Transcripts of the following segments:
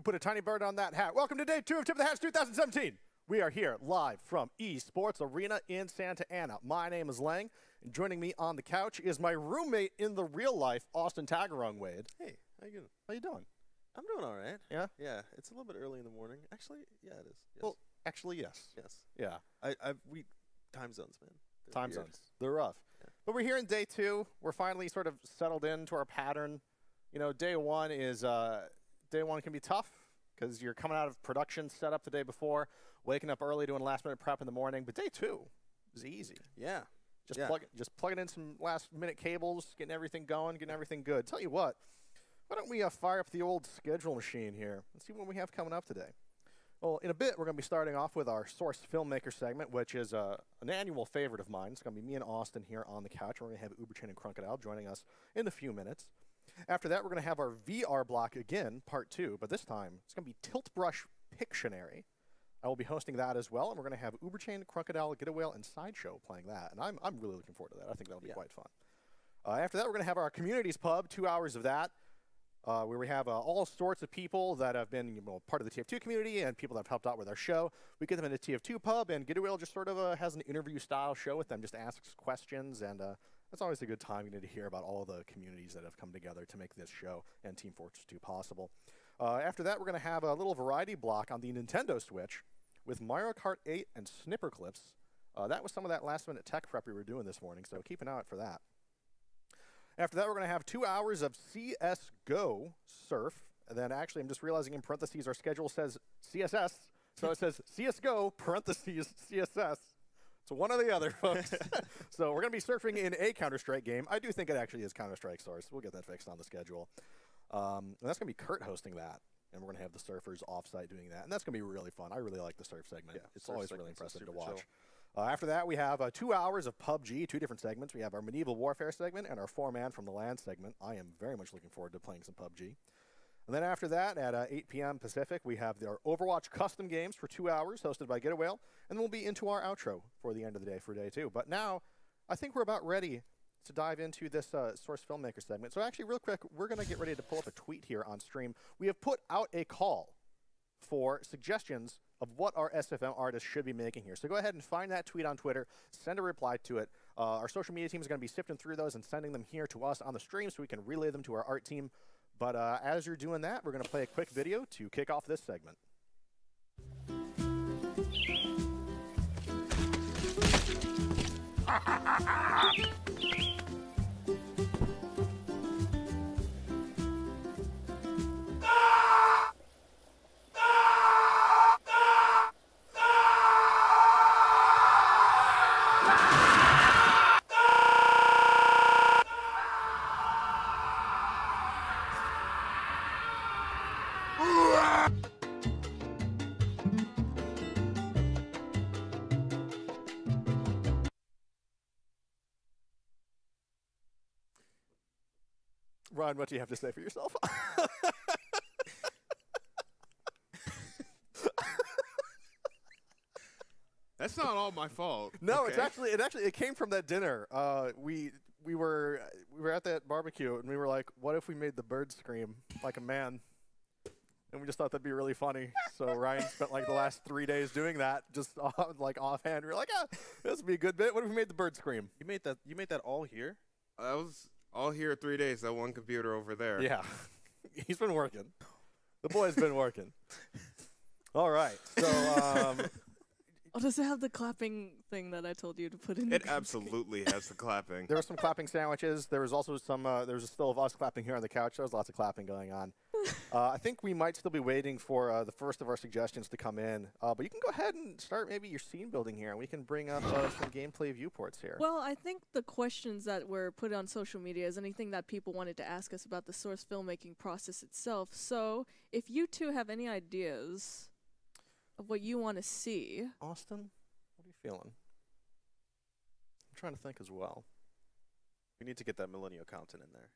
put a tiny bird on that hat. Welcome to day 2 of Tip of the Hats 2017. We are here live from eSports Arena in Santa Ana. My name is Lang, and joining me on the couch is my roommate in the real life, Austin Tagarong Wade. Hey, how you doing? How you doing? I'm doing all right. Yeah? Yeah, it's a little bit early in the morning. Actually, yeah, it is. Yes. Well, actually, yes. Yes. Yeah. We time zones, man. They're Time weird. zones. They're rough. Yeah. But we're here in day 2. We're finally sort of settled into our pattern. You know, day 1 can be tough because you're coming out of production setup the day before, waking up early, doing last-minute prep in the morning. But day 2 is easy. Yeah. Just plugging in some last-minute cables, getting everything going, getting everything good. Tell you what, why don't we fire up the old schedule machine here and see what we have coming up today. Well, in a bit, we're going to be starting off with our Source Filmmaker segment, which is an annual favorite of mine. It's going to be me and Austin here on the couch. We're going to have Uberchain and Crocodile joining us in a few minutes. After that, we're going to have our VR block again, part 2, but this time it's going to be Tilt Brush Pictionary. I will be hosting that as well, and we're going to have Uberchain, Crocodile, Get a Whale, and Sideshow playing that, and I'm really looking forward to that. I think that'll be quite fun. After that, we're going to have our Communities Pub, 2 hours of that, where we have all sorts of people that have been part of the TF2 community and people that have helped out with our show. We get them in the TF2 pub, and Get a Whale just sort of has an interview-style show with them, just asks questions, and that's always a good time. You need to hear about all the communities that have come together to make this show and Team Fortress 2 possible. After that, we're going to have a little variety block on the Nintendo Switch with Mario Kart 8 and Snipper Clips. That was some of that last-minute tech prep we were doing this morning, so keep an eye out for that. After that, we're going to have 2 hours of CSGO Surf. And then actually, I'm just realizing in parentheses, our schedule says CSS. So it says CSGO, parentheses, CSS. So one or the other, folks. So we're going to be surfing in a Counter-Strike game. I do think it actually is Counter-Strike Source. We'll get that fixed on the schedule. And that's going to be Kurt hosting that. And we're going to have the surfers off-site doing that. And that's going to be really fun. I really like the surf segment. Yeah, it's always really impressive to watch. After that, we have 2 hours of PUBG, 2 different segments. We have our Medieval Warfare segment and our 4-Man from the Land segment. I am very much looking forward to playing some PUBG. And then after that, at 8 p.m. Pacific, we have our Overwatch custom games for 2 hours, hosted by Get a Whale. And then we'll be into our outro for the end of the day for day 2. But now, I think we're about ready to dive into this Source Filmmaker segment. So actually, real quick, we're going to get ready to pull up a tweet here on stream. We have put out a call for suggestions of what our SFM artists should be making here. So go ahead and find that tweet on Twitter, send a reply to it. Our social media team is going to be sifting through those and sending them here to us on the stream so we can relay them to our art team. But as you're doing that, we're going to play a quick video to kick off this segment. Ron, what do you have to say for yourself? That's not all my fault. No, okay? it came from that dinner. We were at that barbecue and we were like, what if we made the bird scream like a man? And we just thought that'd be really funny. So Ryan spent like the last 3 days doing that, just like offhand. We were like, this would be a good bit. What if we made the bird scream? You made that all here? I was all here 3 days. That one computer over there. Yeah, he's been working. The boy's been working. All right, so. Oh, does it have the clapping thing that I told you to put in? It absolutely has the clapping. There were some clapping sandwiches. There was also some. There was a still of us clapping here on the couch. There was lots of clapping going on. I think we might still be waiting for the first of our suggestions to come in. But you can go ahead and start maybe your scene building here, and we can bring up some gameplay viewports here. Well, I think the questions that were put on social media is anything that people wanted to ask us about the Source filmmaking process itself. So if you two have any ideas of what you want to see. Austin, what are you feeling? I'm trying to think as well. We need to get that millennial content in there.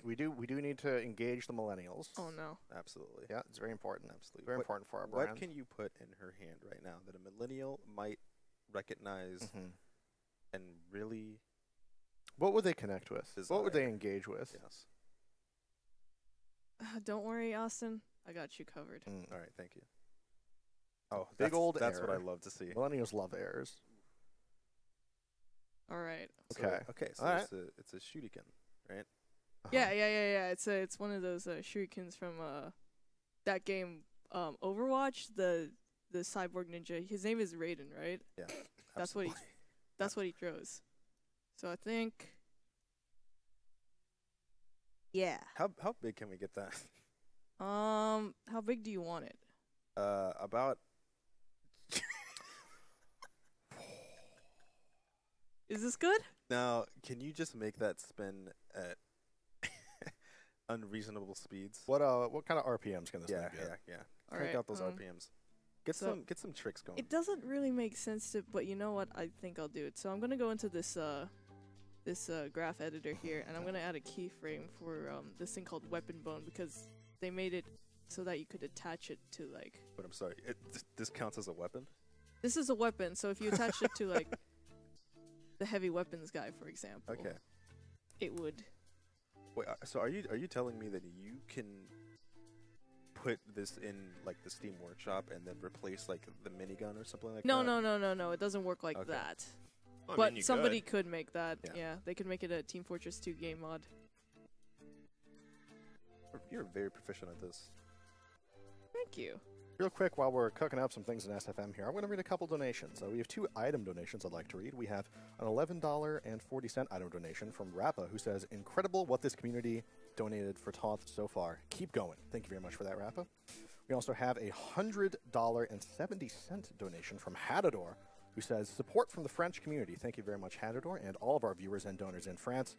We do need to engage the millennials. Oh no. Absolutely. Yeah, it's very important. Absolutely. Very important for our brand. What can you put in her hand right now that a millennial might recognize and really What would they connect with? desire? What would they engage with? Yes. Don't worry, Austin. I got you covered. All right, thank you. Oh, Big old that's what I error. love to see. Millennials love errors. All right. Okay. So All right. it's a shuriken, right? Yeah. It's one of those shurikens from that game Overwatch. The cyborg ninja. His name is Raiden, right? Yeah. That's what he. absolutely. That's what he throws. So I think. Yeah. How big can we get that? How big do you want it? About. Is this good? Now, can you just make that spin at unreasonable speeds? What kind of RPMs can this Yeah, thing get? yeah. All Crank right, out those RPMs. Get so some tricks going. It doesn't really make sense to, but you know what? I think I'll do it. So I'm gonna go into this graph editor here, and I'm gonna add a keyframe for this thing called weapon bone because they made it so that you could attach it to like. But I'm sorry, this counts as a weapon? This is a weapon, so if you attach it to like the heavy weapons guy, for example, Okay. it would. Wait, so are you telling me that you can put this in like the Steam Workshop and then replace like the minigun or something like No, that? no. It doesn't work like Okay. that. I But mean, you somebody could. could make that. Yeah. Yeah, they could make it a Team Fortress 2 game mod. You're very proficient at this. Thank you. Real quick, while we're cooking up some things in SFM here, I'm going to read a couple donations. We have 2 item donations I'd like to read. We have an $11.40 item donation from Rappa, who says, "Incredible what this community donated for TotH so far. Keep going." Thank you very much for that, Rappa. We also have a $100.70 donation from Hadador, who says, "Support from the French community." Thank you very much, Hadador, and all of our viewers and donors in France.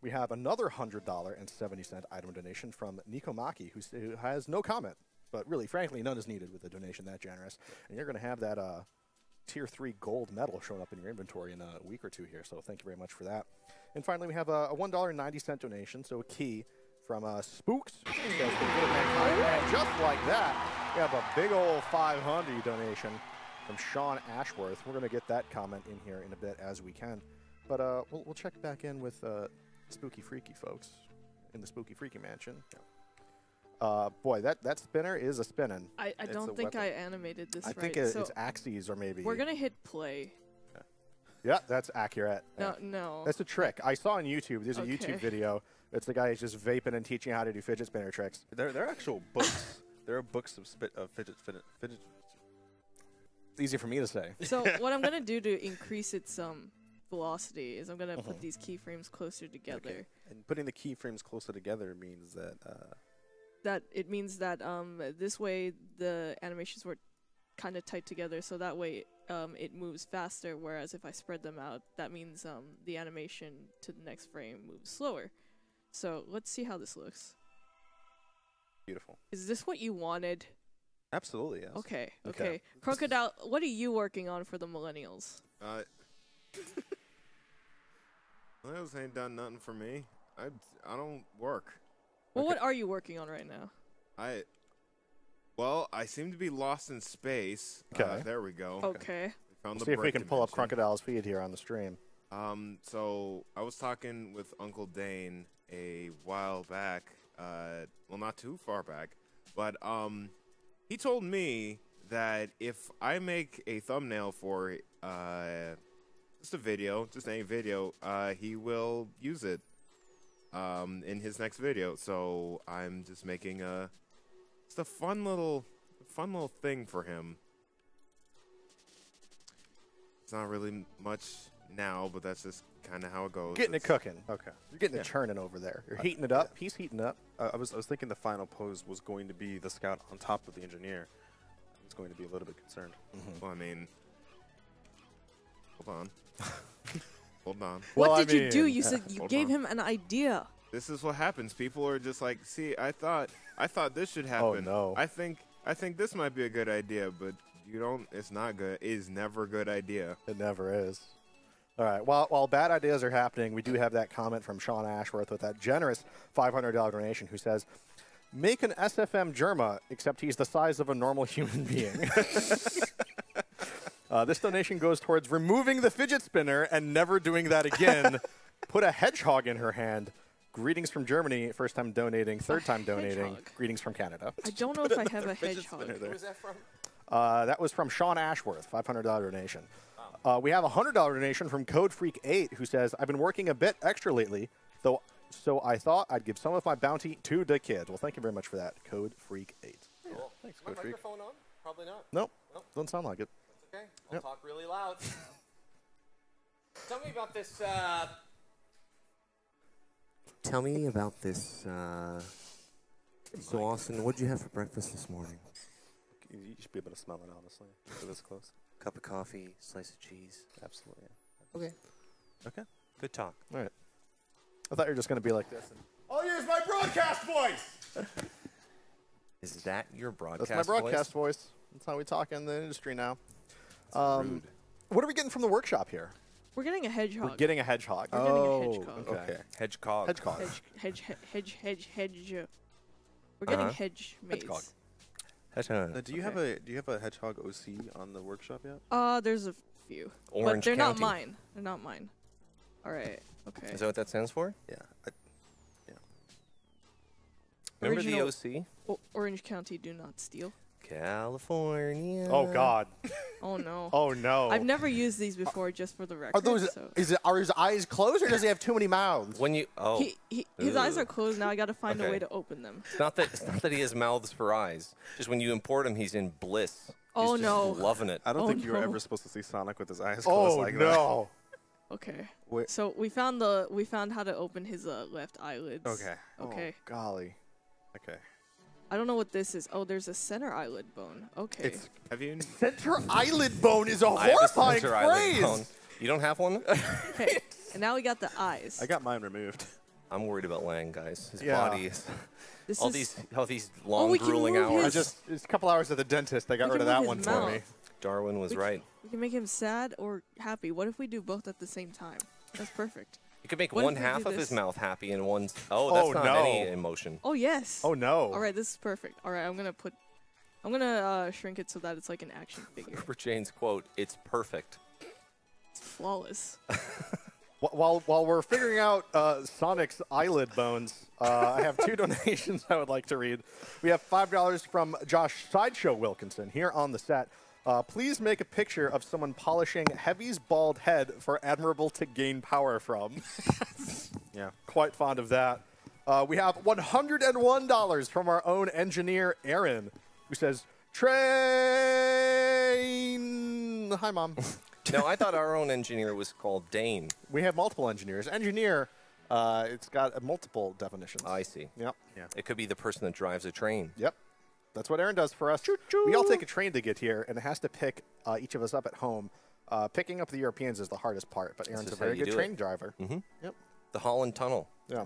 We have another $100.70 item donation from Nikomaki, who has no comment. But really, frankly, none is needed with a donation that generous. And you're going to have that Tier 3 gold medal showing up in your inventory in a week or two here. So thank you very much for that. And finally, we have a $1.90 donation, so a key from Spooks. And just like that, we have a big old 500 donation from Sean Ashworth. We're going to get that comment in here in a bit as we can. But we'll check back in with Spooky Freaky folks in the Spooky Freaky Mansion. Boy, that spinner is a spinning. I It's don't a think weapon. I animated this I right. think so it's axes or maybe. we're gonna hit play. Yeah, that's accurate. No, no. That's a trick. I saw on YouTube. There's a Okay. YouTube video. It's the guy who's just vaping and teaching how to do fidget spinner tricks. There are actual books. There are books of fidget. It's easy for me to say. So what I'm gonna do to increase its velocity is I'm gonna put these keyframes closer together. Okay. And putting the keyframes closer together means that That it means that this way the animations were kind of tight together, so that way it moves faster. Whereas if I spread them out, that means the animation to the next frame moves slower. So let's see how this looks. beautiful. Is this what you wanted? Absolutely, yes. Okay, Okay. okay. Crocodile, what are you working on for the millennials? Those ain't done nothing for me. I don't work. Well, what are you working on right now? Well, I seem to be lost in space. Okay. There we go. Okay. Found We'll the see if we break can pull up dimension. Crocodile's feed here on the stream. So I was talking with Uncle Dane a while back. Well, not too far back, but he told me that if I make a thumbnail for just a video, just any video, he will use it in his next video. So I'm just making just a fun little thing for him. It's not really much now, but that's just kind of how it goes. Getting it It's- cooking. Okay. You're getting Yeah. it churning over there. You're heating it up. yeah. He's heating up. I was thinking the final pose was going to be the scout on top of the engineer. I was going to be a little bit concerned. Well, I mean, hold on. Hold on. Well, what I did you do? mean, You said you hold gave on. him an idea. This is what happens. People are just like, see, I thought this should happen. no. I think this might be a good idea, but you don't. It's not good. It is never a good idea. It never is. All right. While bad ideas are happening, we do have that comment from Sean Ashworth with that generous $500 donation who says, "Make an SFM Germa, except he's the size of a normal human being." This donation goes towards removing the fidget spinner and never doing that again. Put a hedgehog in her hand. Greetings from Germany, first time donating, third time donating. hedgehog. Greetings from Canada. I don't know if I have a Fidget hedgehog. spinner there. Who was that from? That was from Sean Ashworth, $500 donation. We have a $100 donation from CodeFreak8, who says, I've been working a bit extra lately, so I thought I'd give some of my bounty to the kids. Well, thank you very much for that, CodeFreak8. Cool. Thanks, My CodeFreak. microphone on? Probably not. Nope, Nope. doesn't sound like it. That's okay. I'll Yep. talk really loud. Tell me about this. Tell me about this. So, Austin, what did you have for breakfast this morning? You should be able to smell it, honestly. If it this close. Cup of coffee, slice of cheese. Absolutely. Okay. Okay. Good talk. All right. I thought you were just going to be like this. I'll use my broadcast voice. Is that your broadcast That's my broadcast voice. That's how we talk in the industry now. rude. What are we getting from the workshop here? We're getting a hedgehog. We're getting a hedgehog. We're getting a hedgehog. Okay. Hedgehog. Hedgehog. Hedge. We're getting Uh-huh. hedge Hedgehog. mates. Hedgehog. Do you have a hedgehog OC on the workshop yet? There's a few. Orange but they're County. not mine. They're not mine. All right. Okay. Is that what that stands for? Yeah. Remember Original- the OC? Orange County do not steal. California. Oh God. Oh no. Oh no. I've never used these before, just for the record. Are those? so. Are his eyes closed or does he have too many mouths? When you His eyes Ugh. are closed now. I got to find a Okay. way to open them. it's not that he has mouths for eyes. Just when you import him, he's in bliss. Oh, He's just no. loving it. I don't Oh, think you were no. ever supposed to see Sonic with his eyes closed Oh like that. no. Okay. Wait. So we found how to open his left eyelids. Okay. Okay. Oh, golly. Okay. I don't know what this is. Oh, there's a center eyelid bone. Okay. It's Have you? center eyelid bone is a I have a horrifying center eyelid phrase. bone. You don't have one? Okay. And now we got the eyes. I got mine removed. I'm worried about Lang, guys. His Yeah. body is This all is these long we can grueling move hours. his- It's a couple hours at the dentist. They got We rid of can that move one his for me. mouth. Darwin was We right. We can make him sad or happy. What if we do both at the same time? That's perfect. You could make What if one we half do of his this? mouth happy and one. Oh, that's Oh, not no. any emotion. Oh yes. Oh no. All right, this is perfect. All right, I'm gonna shrink it so that it's like an action figure. For Jane's quote, it's perfect. It's flawless. While we're figuring out Sonic's eyelid bones, I have two donations I would like to read. We have $5 from Josh Sideshow Wilkinson here on the set. Please make a picture of someone polishing Heavy's bald head for Admirable to gain power from. Yeah. Quite fond of that. We have $101 from our own engineer, Aaron, who says, train. Hi, Mom. No, I thought our own engineer was called Dane. We have multiple engineers. Engineer, it's got multiple definitions. I see. Yep. It could be the person that drives a train. Yep. That's what Aaron does for us. Choo-choo. We all take a train to get here, and it has to pick each of us up at home. Picking up the Europeans is the hardest part, but Aaron's a just how very you good do train it. driver. Mm-hmm. Yep. The Holland Tunnel Yeah.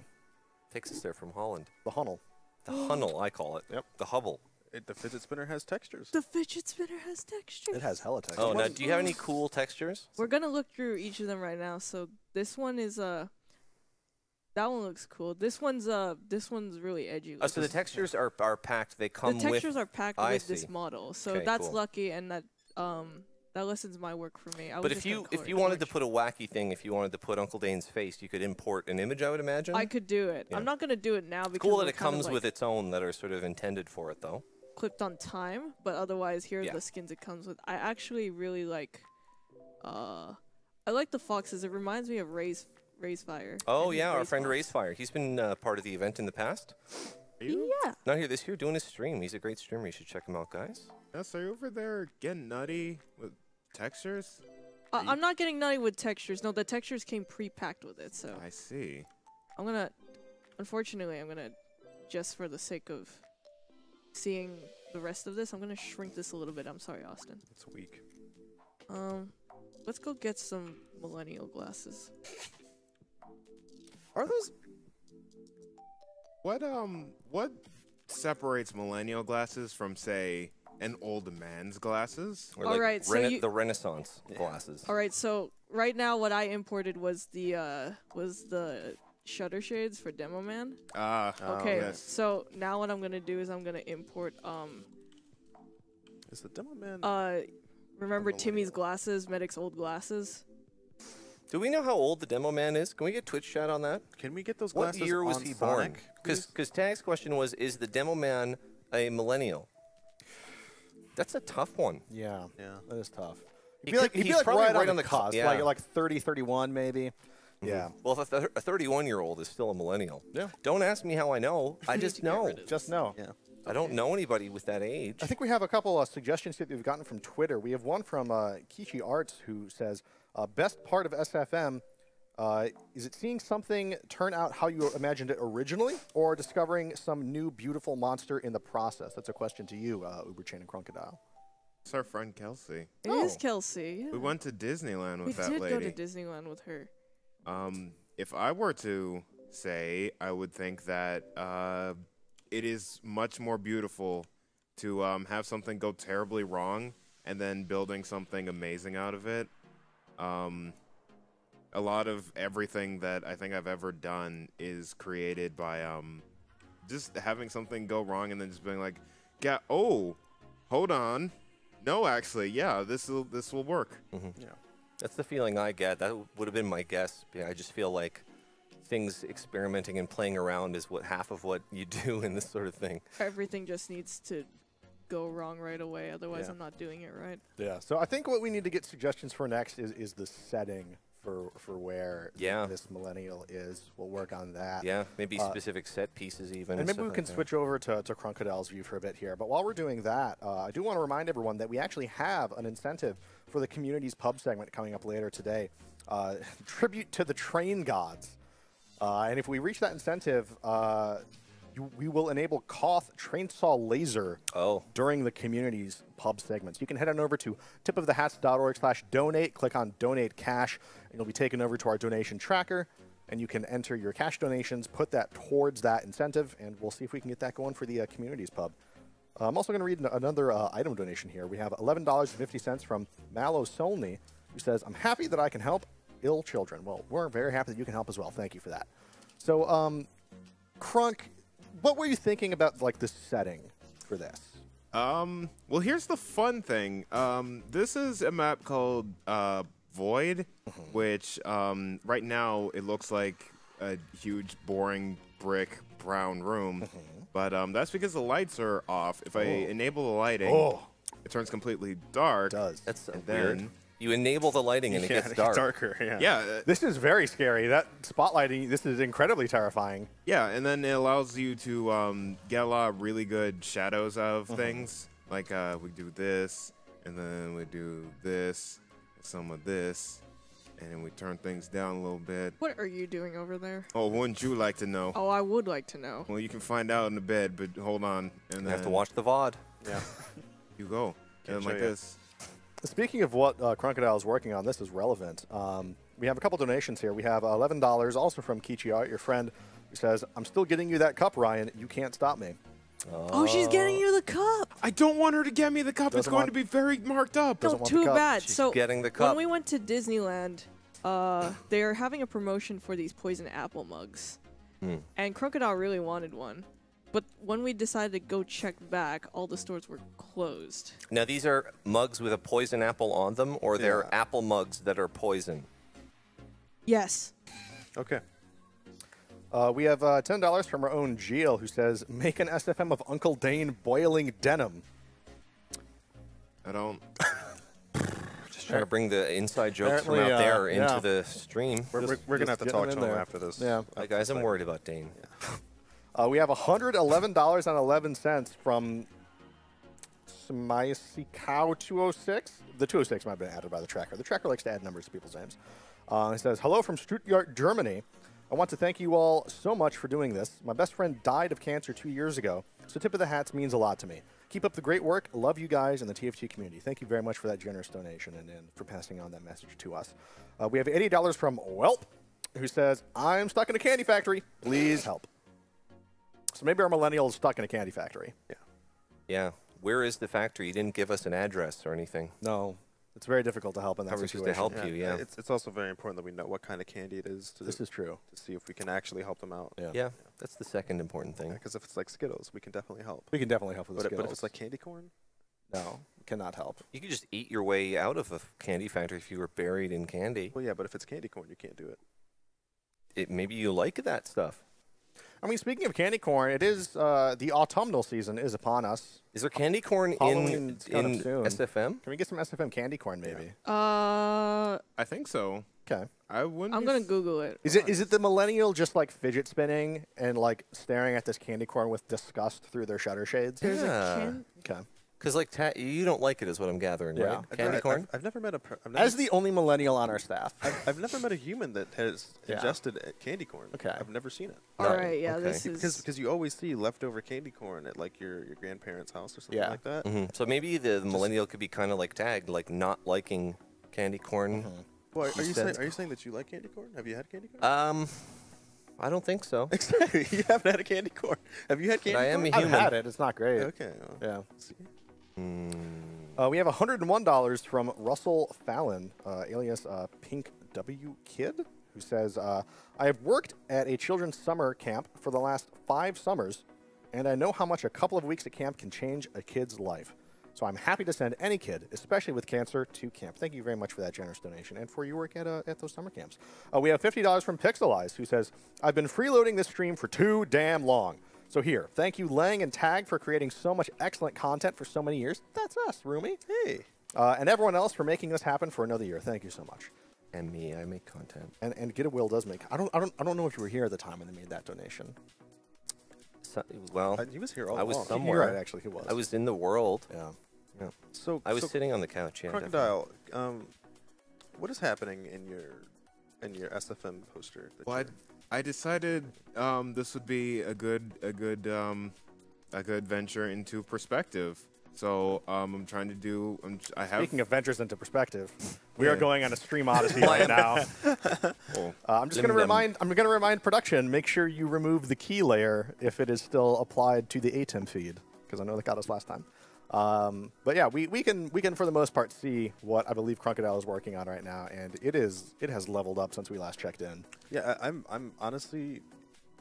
takes us there from Holland. The Hunnel. The Hunnel, I call it. Yep. The Hubble. The fidget spinner has textures. The fidget spinner has texture. It has hella texture. Oh, now do you have any cool textures? We're gonna look through each of them right now. So this one is that one looks cool. This one's really edgy. So the textures are packed. They the come textures with. are packed I with see. this model. So Okay, that's cool. lucky, and that lessens my work for me. I But was if just gonna you color it wanted to orange. put a wacky thing, if you wanted to put Uncle Dane's face, you could import an image, I would imagine. I could do it. Yeah. I'm not gonna do it now because It's cool that we're it kind of, comes like, with its own that are sort of intended for it, though. clipped on time, but otherwise here are Yeah. the skins it comes with. I actually really like I like the foxes. It reminds me of Ray's Fire. Oh and his yeah, our Ray's friend Fox. Ray's He's been part of the event in the past. Yeah. Not here this year, doing his stream. He's a great streamer. You should check him out, guys. Yes, are you over there getting nutty with textures? I'm not getting nutty with textures. No, the textures came pre-packed with it, so I see. unfortunately, I'm gonna, just for the sake of seeing the rest of this, I'm gonna shrink this a little bit. I'm sorry, Austin. It's weak. Let's go get some millennial glasses. Are those? What separates millennial glasses from, say, an old man's glasses? Or All like right, so you- the Renaissance glasses. All right, so right now what I imported was the shutter shades for Demo Man. Okay, yes. so now what I'm gonna do is I'm gonna import Is the demo man? remember know what Timmy's glasses, Medic's old glasses? Do we know how old the demo man is? Can we get Twitch chat on that? Can we get those What glasses year was on he born? Sonic, please? Because Tag's question was, is the demo man a millennial? That's a tough one. Yeah, Yeah. that is tough. He He'd could- be he's like probably right right on on the the cusp, yeah. like 30, 31 maybe. Yeah, Well, if a 31-year-old is still a millennial. Yeah. Don't ask me how I know. I just know. just know. Yeah. I don't know anybody with that age. I think we have a couple of suggestions that we've gotten from Twitter. We have one from Kichi Arts who says, best part of SFM, is it seeing something turn out how you imagined it originally or discovering some new beautiful monster in the process? That's a question to you, Uberchain and Crocodile. It's our friend Kelsey. It Oh. is Kelsey. Yeah. We went to Disneyland We with that did lady. go to Disneyland with her. If I were to say, I would think that it is much more beautiful to have something go terribly wrong and then building something amazing out of it. A lot of everything that I think I've ever done is created by just having something go wrong and then just being like, yeah, oh, hold on. No, actually, yeah, this will work. Yeah. That's the feeling I get. That would have been my guess. Yeah, I just feel like things experimenting and playing around is what half of what you do in this sort of thing. Everything just needs to go wrong right away. Otherwise, Yeah. I'm not doing it right. Yeah, so I think what we need to get suggestions for next is the setting for where Yeah. this millennial is. We'll work on that. Yeah, maybe specific set pieces even. And maybe stuff we like can that. switch over to Crocodile's view for a bit here. But while we're doing that, I do want to remind everyone that we actually have an incentive for the community's pub segment coming up later today. Tribute to the train gods. And if we reach that incentive, we will enable Koth Trainsaw Laser during the community's pub segments. You can head on over to tipofthehats.org/donate, click on Donate Cash, and you'll be taken over to our donation tracker, and you can enter your cash donations, put that towards that incentive, and we'll see if we can get that going for the community's pub. I'm also going to read another item donation here. We have $11.50 from Mallow Solney, who says, I'm happy that I can help ill children. Well, we're very happy that you can help as well. Thank you for that. So, Crunk, what were you thinking about, like, the setting for this? Well, here's the fun thing. This is a map called Void, which right now it looks like a huge, boring brick brown room. But that's because the lights are off. If I enable the lighting, it turns completely dark. It does. That's And weird. then- You enable the lighting and it gets dark. darker, yeah. Yeah, This is very scary. That spotlighting, this is incredibly terrifying. yeah, and then it allows you to get a lot of really good shadows out of things. Like we do this, and then we do this, some of this, and then we turn things down a little bit. What are you doing over there? Oh, wouldn't you like to know? Oh, I would like to know. Well, you can find out in the bed, but hold on. And You have to then watch the VOD. Yeah. You go. And show like ya. this. Speaking of what Crocodile is working on, this is relevant. We have a couple donations here. We have $11, also from Kichi Art, your friend, who says, I'm still getting you that cup, Ryan. You can't stop me. Oh, she's getting you the cup. I don't want her to get me the cup. It's Doesn't going want- to be very marked up. Doesn't No, want the too cup. bad. She's So getting the cup. when we went to Disneyland, they're having a promotion for these poison apple mugs, and Crocodile really wanted one. But when we decided to go check back, all the stores were closed. Now, these are mugs with a poison apple on them, or they're apple mugs that are poison? Yes. Okay. We have $10 from our own Geel, who says, make an SFM of Uncle Dane boiling denim. I don't. Just trying to bring the inside jokes from Apparently, out there into yeah. the stream. We're going to have to get talk them to in him there. after this. Yeah. Hi, guys, I'm worried about Dane. We have $111.11 from Smicy Cow 206. The 206 might have been added by the tracker. The tracker likes to add numbers to people's names. He says, hello from Stuttgart, Germany. I want to thank you all so much for doing this. My best friend died of cancer 2 years ago, so Tip of the Hats means a lot to me. Keep up the great work. Love you guys and the TFT community. Thank you very much for that generous donation and for passing on that message to us. We have $80 from Welp, who says, I'm stuck in a candy factory. Please help. So maybe our millennial is stuck in a candy factory. Yeah. Where is the factory? You didn't give us an address or anything. No, it's very difficult to help in that How are we supposed situation. to help you? Yeah. It's also very important that we know what kind of candy it is This is true. to see if we can actually help them out. Yeah, that's the second important thing. Because if it's like Skittles, we can definitely help. We can definitely help with the But if Skittles. it's like candy corn, no, cannot help. You could just eat your way out of a candy factory if you were buried in candy. Well, yeah, but if it's candy corn, you can't do it. Maybe you like that stuff. I mean, speaking of candy corn, it is the autumnal season is upon us. Is there candy corn in Halloween's coming up soon. SFM? Can we get some SFM candy corn, maybe? I think so. Okay. I wouldn't. I'm gonna Google it. Is it the millennial just like fidget spinning and like staring at this candy corn with disgust through their shutter shades? There's Yeah. a can. Okay. Because like you don't like it, is what I'm gathering, Yeah. right? Candy corn. I've never met a. As the only millennial on our staff. I've never met a human that has Yeah. ingested candy corn. Okay. I've never seen it. All Right, right, yeah, okay. this is. Because you always see leftover candy corn at like your grandparents' house or something Yeah. like that. So maybe the millennial could be kind of like tagged, like not liking candy corn. Well, He are you said- saying that you like candy corn? Have you had candy corn? I don't think so. Exactly. You haven't had a candy corn. Have you had candy I corn? am a I've human. had it. It's not great. Okay. Well, Yeah. see. We have $101 from Russell Fallon, alias Pink W Kid, who says, I have worked at a children's summer camp for the last 5 summers, and I know how much a couple of weeks at camp can change a kid's life. So I'm happy to send any kid, especially with cancer, to camp. Thank you very much for that generous donation and for your work at those summer camps. We have $50 from Pixelize, who says, I've been freeloading this stream for too damn long. So here, thank you Lang and Tag for creating so much excellent content for so many years. That's us, Rumi. Hey. And everyone else for making this happen for another year. Thank you so much. And me, I make content. And Get a Will does make. I don't know if you were here at the time when they made that donation. So, well, He was here all I was along. somewhere. You're right, actually, he was. I was in the world. Yeah. So I was so sitting on the couch. Yeah, definitely. Crocodile. What is happening in your SFM poster? That Well, you're- I decided this would be a good venture into perspective. So I'm trying to do. I have. Speaking of ventures into perspective, we Yeah. are going on a stream odyssey right now. I'm just going to remind production. Make sure you remove the key layer if it is still applied to the ATEM feed, because I know that got us last time. But yeah, we can for the most part see what I believe Crocodile is working on right now, and it has leveled up since we last checked in. Yeah, I'm honestly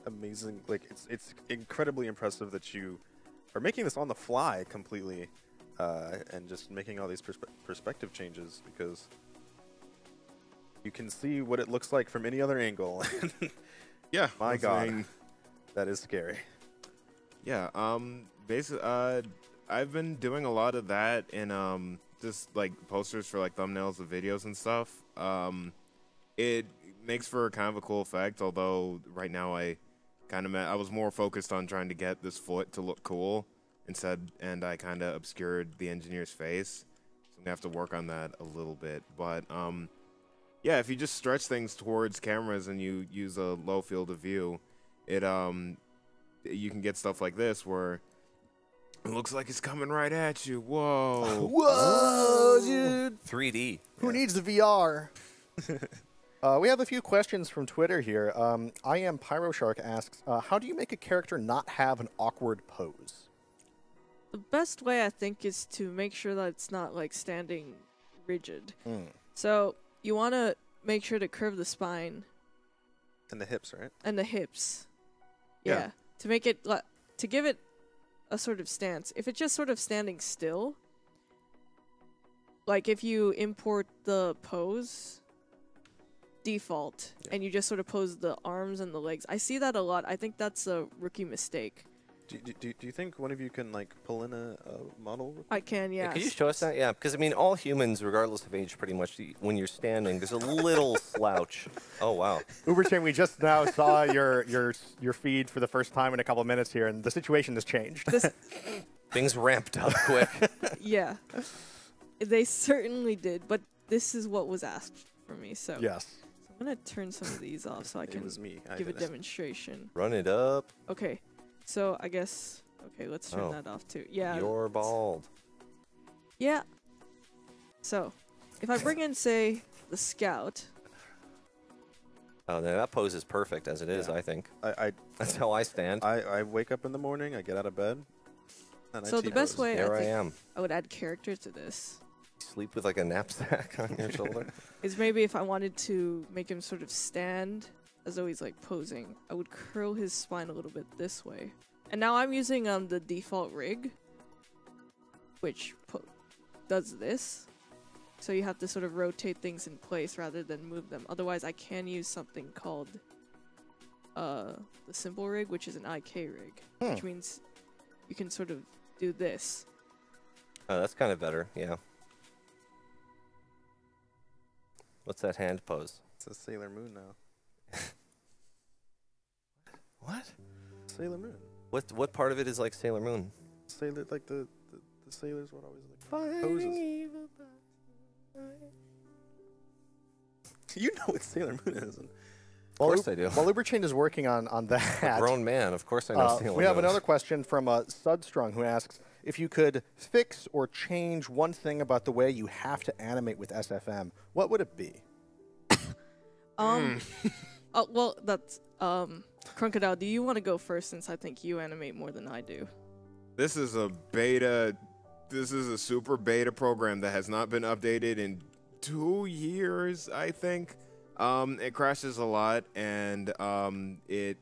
amazing. Like it's incredibly impressive that you are making this on the fly completely, and just making all these perspective changes, because you can see what it looks like from any other angle. Yeah. My that's God. saying- That is scary. Yeah. Basically, I've been doing a lot of that in just like posters for like thumbnails of videos and stuff. It makes for kind of a cool effect. Although right now I was more focused on trying to get this foot to look cool instead, and I kind of obscured the engineer's face. So I'm gonna have to work on that a little bit. But yeah, if you just stretch things towards cameras and you use a low field of view, it you can get stuff like this where it looks like it's coming right at you. Whoa. Whoa, dude! 3D. Who needs the VR? We have a few questions from Twitter here. I am Pyroshark asks, how do you make a character not have an awkward pose? The best way, I think, is to make sure that it's not like standing rigid. So you want to make sure to curve the spine And the hips, right? and the hips. Yeah. Yeah. To make it to give it a sort of stance. If it's just sort of standing still, like if you import the pose default and you just sort of pose the arms and the legs, I see that a lot. I think that's a rookie mistake. Do you think one of you can like pull in a model? I can, Yeah, yeah. could you show us that? Yeah, because I mean, all humans, regardless of age, pretty much, when you're standing, there's a little slouch. Oh wow. Uber Chain, we just now saw your feed for the first time in a couple of minutes here, and the situation has changed. This, Things ramped up quick. yeah. They certainly did, but this is what was asked for me, so Yes. I'm going to turn some of these off so I It can was me. I give a did it. demonstration. Run it up. Okay. So I guess let's turn Oh. that off too. Yeah. You're bald. Yeah. So, if I bring in, say, the scout. Oh, no, that pose is perfect as it is. Yeah. I think I that's how I stand. I wake up in the morning. I get out of bed. And So the best T-pose. way There I I think am. I would add character to this Sleep with like a knapsack on your shoulder. is maybe if I wanted to make him sort of stand as though he's like posing, I would curl his spine a little bit this way. And now I'm using the default rig, which does this. So you have to sort of rotate things in place rather than move them. Otherwise, I can use something called the simple rig, which is an IK rig, which means you can sort of do this. Oh, that's kind of better, yeah. What's that hand pose? It's a Sailor Moon now. What? Sailor Moon. What part of it is like Sailor Moon? Sailor, like the sailors would always like poses. You know what Sailor Moon is. Of course I do. While Uberchain is working on that, A grown man, of course I know Sailor Moon. we have another question from Sudstrung, who asks, if you could fix or change one thing about the way you have to animate with SFM, what would it be? Well, that's Crocodile. Do you want to go first, since I think you animate more than I do? This is a beta. This is a super beta program that has not been updated in 2 years, I think. It crashes a lot, and it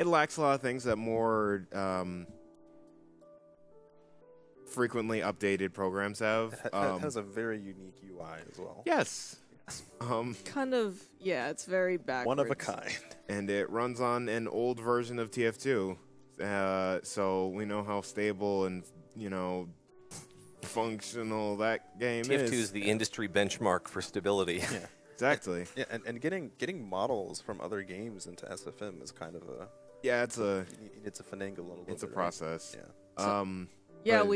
lacks a lot of things that more frequently updated programs have. It has a very unique UI as well. Yes. Kind of, yeah, it's very backwards. One of a kind. And it runs on an old version of TF2. So we know how stable and, functional that game is. TF2 is the industry benchmark for stability. Yeah. Exactly. Yeah, and getting models from other games into SFM is kind of a... Yeah, it's a finagle a little bit. It's a right? process. Yeah. Yeah, but-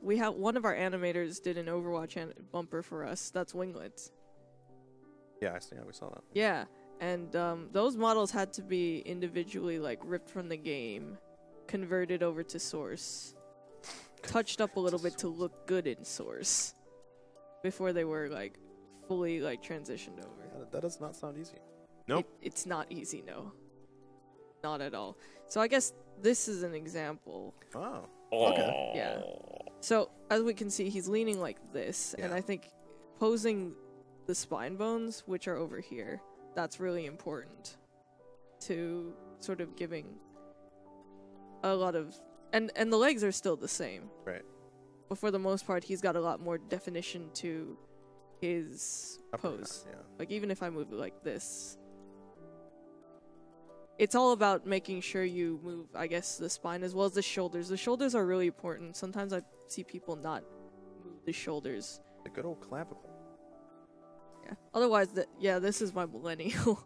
we had one of our animators did an Overwatch bumper for us. That's Winglets. Yeah, we saw that. Yeah, and those models had to be individually ripped from the game, converted over to Source, touched up a little bit to look good in Source, before they were fully transitioned over. That does not sound easy. Nope. It's not easy, no, not at all. So I guess this is an example. Oh. Okay. Yeah. So as we can see, he's leaning like this, and Yeah. I think posing the spine bones, which are over here, that's really important to sort of giving a lot of... And the legs are still the same. Right. But for the most part, he's got a lot more definition to his pose. Yeah. Even if I move it like this, it's all about making sure you move, I guess, the spine as well as the shoulders. The shoulders are really important. Sometimes I see people not move the shoulders. The good old clappable. Yeah. Otherwise, this is my millennial.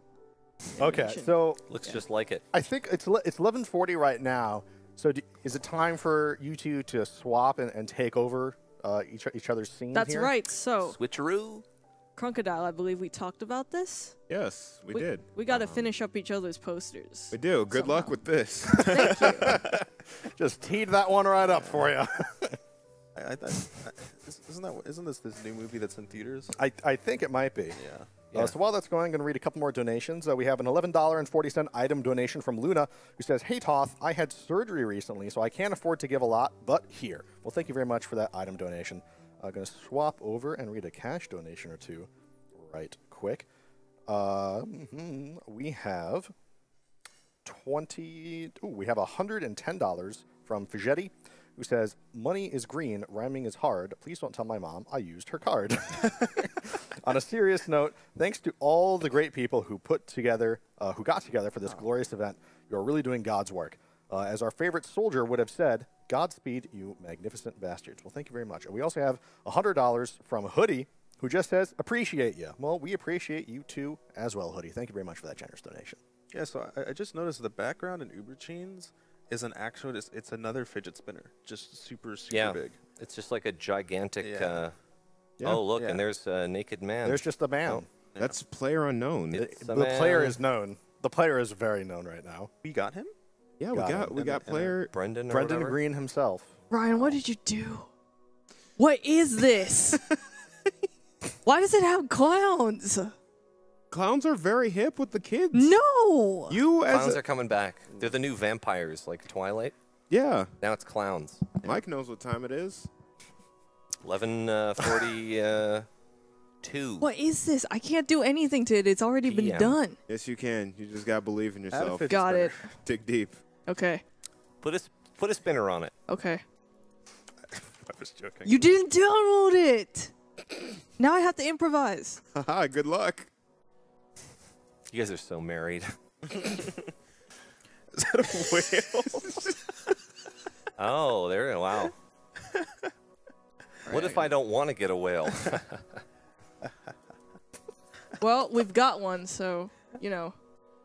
Okay, animation. so Looks just like it. I think it's 11:40 right now. So is it time for you two to swap and take over each other's scene That's here? right. So, Switcheroo. Crocodile, I believe we talked about this. Yes, we did. We got to finish up each other's posters. We do. Good luck somehow. with this. Thank you. Just teed that one right up for you. Isn't this new movie that's in theaters? I think it might be. Yeah. So while that's going, I'm going to read a couple more donations. We have an $11.40 item donation from Luna, who says, "Hey, Toth, I had surgery recently, so I can't afford to give a lot, but here." Well, thank you very much for that item donation. I'm going to swap over and read a cash donation or two right quick. We have we have $110 from Fagetti, who says, "Money is green, rhyming is hard. Please don't tell my mom I used her card." On a serious note, thanks to all the great people who got together for this glorious event. You are really doing God's work. As our favorite soldier would have said, "Godspeed, you magnificent bastards." Well, thank you very much. And we also have $100 from Hoodie, who just says, "Appreciate you." Well, we appreciate you too as well, Hoodie. Thank you very much for that generous donation. Yeah, so I just noticed the background in Uber Chains is an actual, it's another fidget spinner. Just super big. It's just like a gigantic... Yeah. Yeah. Oh, look, Yeah. and there's a naked man. There's just a man. Oh. That's player unknown. It's The a man. player is known. The player is very known right now. We got him? Yeah, Got we him. got And player. Brendan or Brendan whatever. Green himself. Ryan, what did you do? What is this? Why does it have clowns? Clowns are very hip with the kids. No. You as Clowns a, are coming back. They're the new vampires, like Twilight. yeah. Now it's clowns. Mike knows what time it is. 11:42. What is this? I can't do anything to it. It's already been PM. done. Yes, you can. You just gotta believe in Add a yourself. fidget Got spinner. it. Dig deep. Okay. Put a spinner on it. Okay. I was joking. You didn't download it. Now I have to improvise. Haha, good luck. You guys are so married. Is that a whale? Oh, there. Wow. What if I don't want to get a whale? Well, we've got one, so, you know,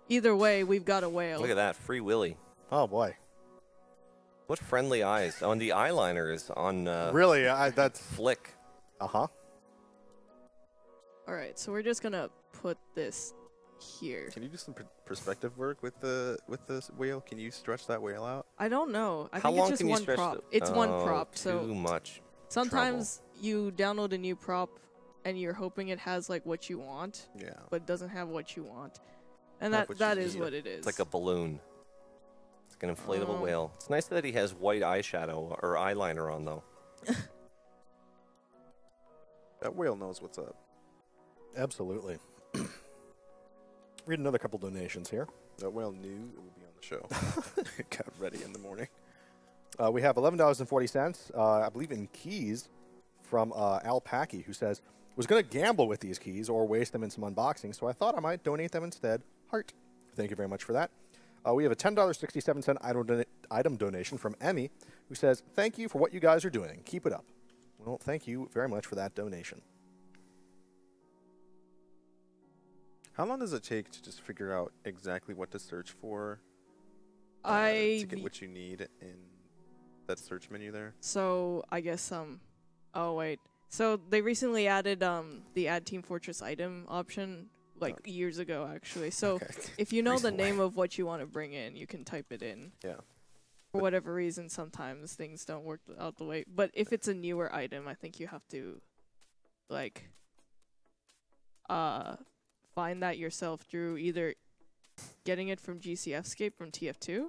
either way, we've got a whale. Look at that, Free Willy. Oh boy. What friendly eyes. Oh, and the eyeliner is on Really? That's flick. uh-huh. All right, so we're just going to put this here. Can you do some perspective work with the whale? Can you stretch that whale out? I don't know. I How think long it's just can you one stretch prop. the- It's one Oh, prop, too so much. sometimes you download a new prop and you're hoping it has like what you want, Yeah. but it doesn't have what you want. And Have that what that you is need. what it is. It's like a balloon. It's like an inflatable Oh. whale. It's nice that he has white eyeshadow or eyeliner on, though. That whale knows what's up. Absolutely. Read another couple donations here. That whale knew it would be on the show. It got ready in the morning. We have $11.40, I believe, in keys from Al Packy, who says, was going to gamble with these keys or waste them in some unboxing, so I thought I might donate them instead. Heart. Thank you very much for that. We have a $10.67 item donation from Emmy, who says, thank you for what you guys are doing. Keep it up. Well, thank you very much for that donation. How long does it take to just figure out exactly what to search for I to get what you need in that search menu there? So I guess oh wait. So they recently added the add Team Fortress item option like years ago actually. So Okay. if you know the Recently. name of what you want to bring in, you can type it in. Yeah. For whatever reason, sometimes things don't work out the way. But if it's a newer item, I think you have to like find that yourself through either getting it from GCFscape from TF2.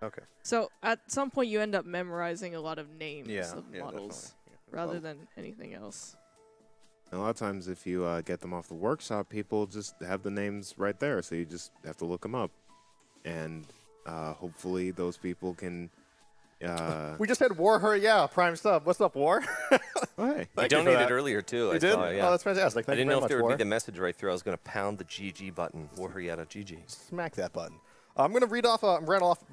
Okay. So at some point you end up memorizing a lot of names Yeah. of Yeah. models Definitely. Yeah. rather Well, than anything else. And a lot of times, if you get them off the workshop, people just have the names right there, so you just have to look them up, and hopefully those people can. We just had War Her, yeah, Prime Sub. What's up, War? Hey. I Thank you for donated that. earlier, too. You I did? saw, yeah. Oh, that's fantastic. I Thank you didn't very know if much, there would War. be the message right through. I was going to pound the GG button. Warhuriata GG. Smack that button. I'm going to read off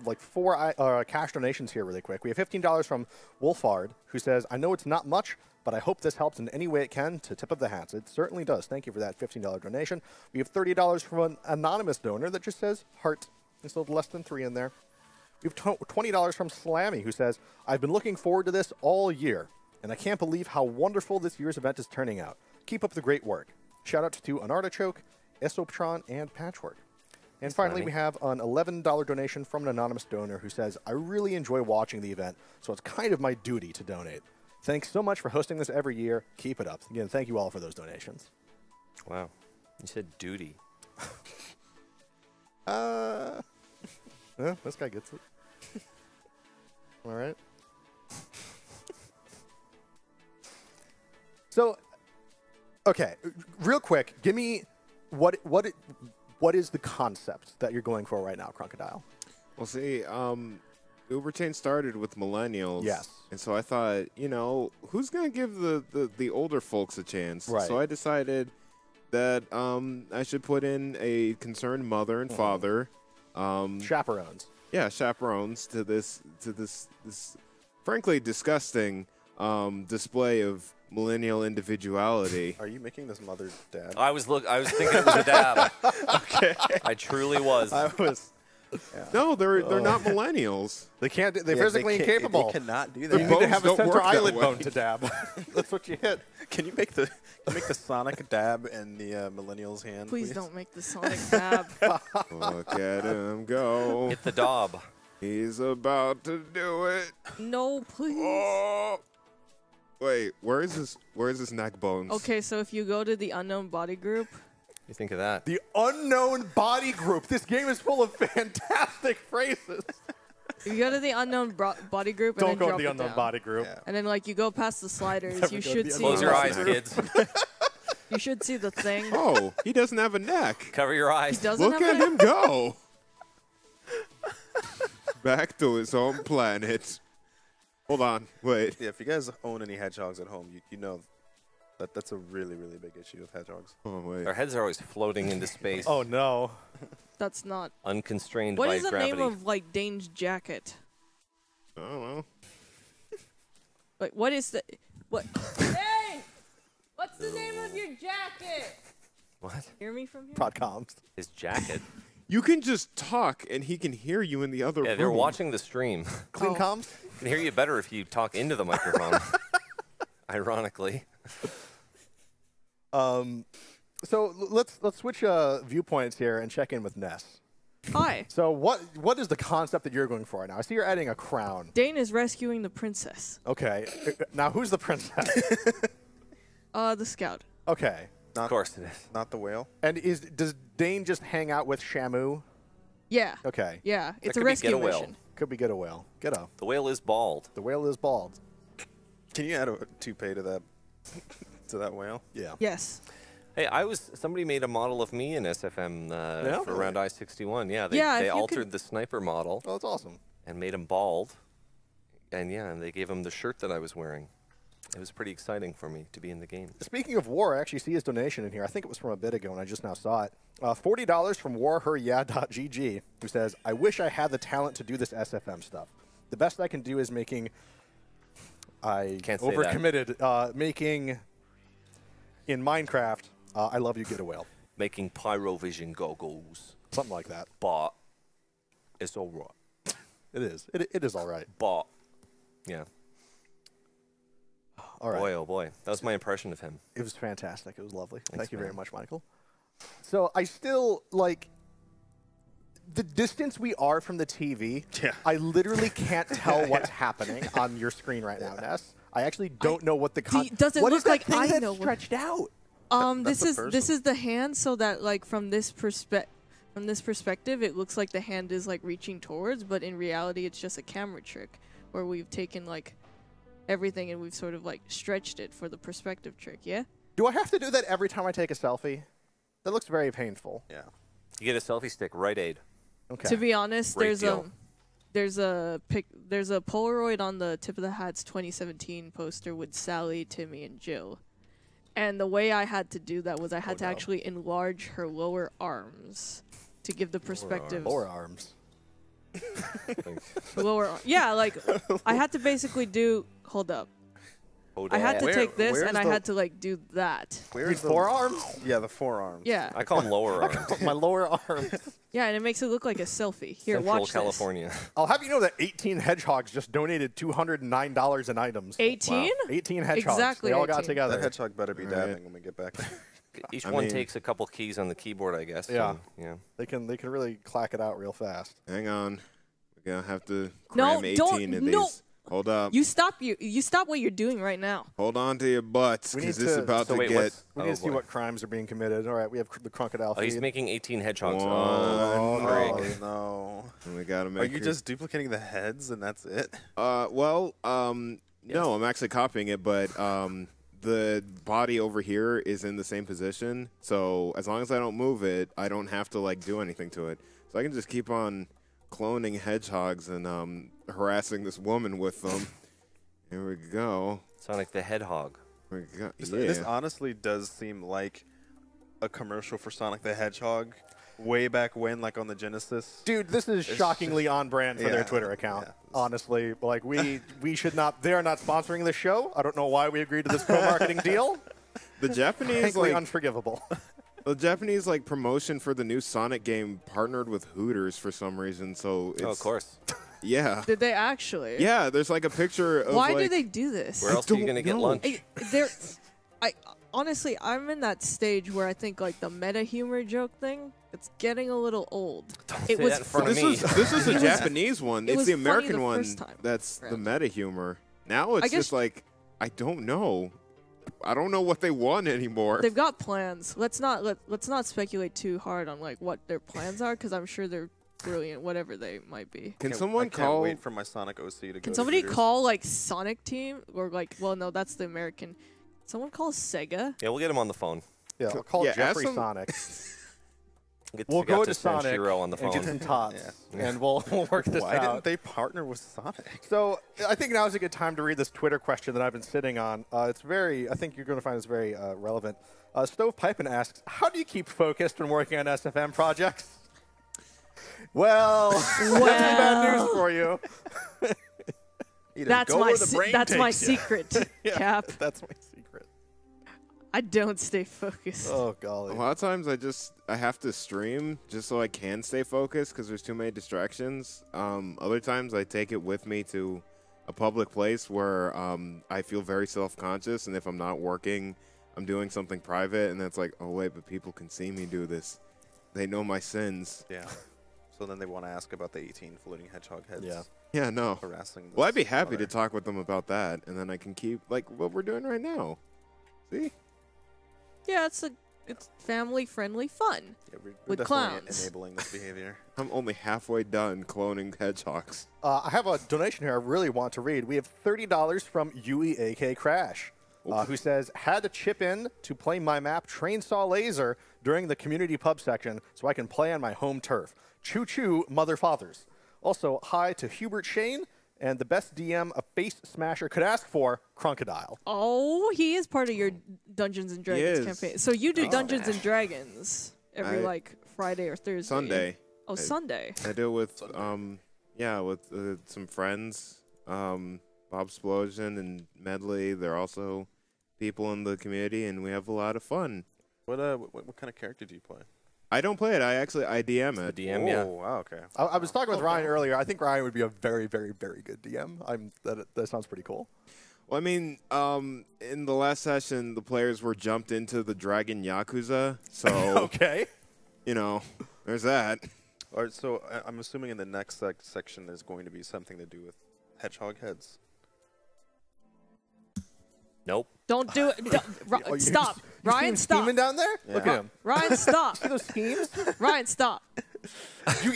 like 4 cash donations here really quick. We have $15 from Wolfard, who says, I know it's not much, but I hope this helps in any way it can to tip of the hats. It certainly does. Thank you for that $15 donation. We have $30 from an anonymous donor that just says heart. There's less than 3 in there. We have $20 from Slammy, who says, I've been looking forward to this all year, and I can't believe how wonderful this year's event is turning out. Keep up the great work. Shout out to An Artichoke, Esoptron, and Patchwork. And finally, we have an $11 donation from an anonymous donor who says, I really enjoy watching the event, so it's kind of my duty to donate. Thanks so much for hosting this every year. Keep it up. Again, thank you all for those donations. Wow. You said duty. This guy gets it. All right. So, okay, real quick, give me what is the concept that you're going for right now, Crocodile? Well, see, Uber Chain started with millennials. Yes. And so I thought, who's going to give the older folks a chance? Right. So I decided that I should put in a concerned mother and father. Chaperones. Yeah, chaperones to this frankly disgusting display of millennial individuality. Are you making this mother's dad? I was thinking it was a dab. Okay. I truly was. I was. No, they're not millennials. They can't. They're Yeah, physically they incapable. They cannot do You that. need bones to have a don't center work that eyelid way. bone to dab. That's what you hit. Can you make the Sonic dab in the millennial's hand? Please don't make the Sonic dab. Look at him go. Hit the daub. He's about to do it. No, please. Oh. Wait, where is his neck bones? Okay, so if you go to the unknown body group, You think of that? The unknown body group. This game is full of fantastic phrases. if you go to the unknown body group, and Don't then go to drop the it unknown down, body group. Yeah. and then like you go past the sliders, Never you go to should the see. Close your unknown eyes, body kids. You should see the thing. Oh, he doesn't have a neck. Cover your He eyes. doesn't Look have at him go. Back to his home planet. Hold on. Wait. Yeah, if you guys own any hedgehogs at home, you know that's a really, really big issue of hedgehogs. Oh, wait. Their heads are always floating into space, Oh no. That's not. unconstrained What by is the gravity. name of like Dane's jacket? I don't know. Like, what is the what? Dane, what's the name of your jacket? What? Hear me from here? Prodcoms. His jacket? You can just talk, and he can hear you in the other room. Yeah, they're watching the stream. Clean Oh. comms. Can hear you better if you talk into the microphone. Ironically. So let's switch viewpoints here and check in with Ness. Hi. So what is the concept that you're going for right now? I see you're adding a crown. Dane is rescuing the princess. Okay. Now who's the princess? The scout. Okay. Of course it is. Not the whale. And does Dane just hang out with Shamu? Yeah. Okay. Yeah. It's could a be rescue get a whale. mission. Could be get a whale. Get a. The whale is bald. The whale is bald. Can you add a toupee to that whale? Yeah. Yes. Hey, somebody made a model of me in SFM Yeah? for around I-61. Yeah, they, Yeah, if they you altered could- the sniper model Oh, that's awesome. and made him bald. And yeah, and they gave him the shirt that I was wearing. It was pretty exciting for me to be in the game. Speaking of War, I actually see his donation in here. I think it was from a bit ago, and I just now saw it. $40 from warheryeah.gg, who says, I wish I had the talent to do this SFM stuff. The best I can do is making... I Can't say that. overcommitted. Making... In Minecraft, I love you, get a whale. Making Pyrovision goggles. Something like that. But it's all right. It is. It is all right. But, yeah. All right. Boy, oh boy. That was my impression of him. It was fantastic. It was lovely. Thanks, Thank you very man. much, Michael. So I still, like, the distance we are from the TV, Yeah. I literally can't tell what's happening on your screen right now, Ness. I actually don't know what the does it what look is that like thing I that's know what- stretched out? That's the first This one. is the hand, so that like from this perspective, it looks like the hand is like reaching towards, but in reality, it's just a camera trick where we've taken like everything and we've sort of like stretched it for the perspective trick. Yeah. Do I have to do that every time I take a selfie? That looks very painful. Yeah. You get a selfie stick, Rite Aid. Okay. To be honest, Great there's deal. a Polaroid on the Tip of the Hat's 2017 poster with Sally, Timmy, and Jill. And the way I had to do that was I had to no. actually enlarge her lower arms to give the perspective. Lower arms. Yeah, like I had to basically do. Hold up. I had to take this and I had to like do that. Where's the forearms? Yeah, the forearms. Yeah, I call them lower arms. My lower arms. yeah, and it makes it look like a selfie. Here, Central watch California. I'll have you know that 18 hedgehogs just donated $209 in items. 18? 18 hedgehogs. Exactly They all got 18. together. That hedgehog better be All right. dabbing when we get back. Each I one mean- takes a couple keys on the keyboard, I guess. Yeah. and, yeah. They can really clack it out real fast. Hang on. We're going to have to No, cram 18 don't- of no. these. Hold up. You stop what you're doing right now. Hold on to your butts, We because need this is to- about So to wait, get... what's... We need oh, to see boy. what crimes are being committed. All right, we have the crocodile Oh, he's feed. making 18 hedgehogs. One. Oh, Oh, Greg. no. And we got to make Are you her- just duplicating the heads and that's it? No, I'm actually copying it, but the body over here is in the same position. So as long as I don't move it, I don't have to like do anything to it. So I can just keep on cloning hedgehogs and harassing this woman with them. Here we go. Sonic the Hedgehog. Here we go. This Yeah. honestly does seem like a commercial for Sonic the Hedgehog way back when, like on the Genesis. Dude, this is It's shockingly on brand for their yeah, Twitter account. yeah. Honestly, like we should not. They are not sponsoring this show. I don't know why we agreed to this co-marketing deal. The Japanese Frankly, like unforgivable. the Japanese like promotion for the new Sonic game partnered with Hooters for some reason. So it's, Oh, of course. Yeah. Did they actually? Yeah, there's like a picture of Why do like, they do this? Where else are you don't going to get know. lunch? Honestly, I'm in that stage where I think like the meta humor joke thing, it's getting a little old. Say that in front of me. This is the It was- Japanese one. it It's was the funny American the one first time that's the around. meta humor. Now it's guess- just like I don't know. I don't know what they want anymore. They've got plans. Let's not speculate too hard on like what their plans are, because I'm sure they're brilliant, whatever they might be. Can I someone can't call? wait for my Sonic OC to go Can to somebody Hooters. call like Sonic Team or like? Well, no, that's the American. Someone call Sega. Yeah, we'll get him on the phone. Yeah, I'll call Yeah, ask Jeffrey them- Sonic. We'll figure out go to this Sonic Sanshiro on the and get phone. some tots, and we'll work this Why out. didn't they partner with Sonic? So I think now is a good time to read this Twitter question that I've been sitting on. It's very, I think you're going to find this very relevant. Stovepipin asks, how do you keep focused when working on SFM projects? Well, that's some bad news for you. Either That's go my where the brain that's my takes ya. secret, Cap. That's my secret. I don't stay focused. Oh, golly. A lot of times I have to stream just so I can stay focused because there's too many distractions. Other times I take it with me to a public place where I feel very self-conscious, and if I'm not working, I'm doing something private, and it's like, oh wait, but people can see me do this. They know my sins. Yeah. So then they want to ask about the 18 floating hedgehog heads. Yeah. Yeah, no. Harassing. Well, I'd be this happy to other- talk with them about that, and then I can keep like what we're doing right now. See? Yeah, it's family-friendly fun. Yeah, we're with definitely clowns. enabling this behavior. I'm only halfway done cloning hedgehogs. I have a donation here I really want to read. We have $30 from UEAK Crash, who says, had to chip in to play my map Trainsaw Laser during the community pub section so I can play on my home turf. Choo-choo, mother fathers. Also, hi to Hubert Shane, and the best DM a face smasher could ask for, Crocodile. Oh, he is part of your Dungeons and Dragons is. campaign. So you do Dungeons and Dragons every like Friday or Thursday. Sunday. Oh, Sunday. I do it with with some friends, Bob Splosion and Medley. They're also people in the community, and we have a lot of fun. What kind of character do you play? I don't play it. I DM it. The DM, Oh, yeah. wow, okay. I was talking with Ryan earlier. I think Ryan would be a very, very, very good DM. That sounds pretty cool. Well, I mean, in the last session, the players were jumped into the Dragon Yakuza, so Okay. you know, there's that. All right, so I'm assuming in the next section there's going to be something to do with hedgehog heads. Nope. Don't do it. Stop. Ryan, You stop. scheming down there? Yeah. Look at him. Ryan, stop. See those schemes? Ryan, stop.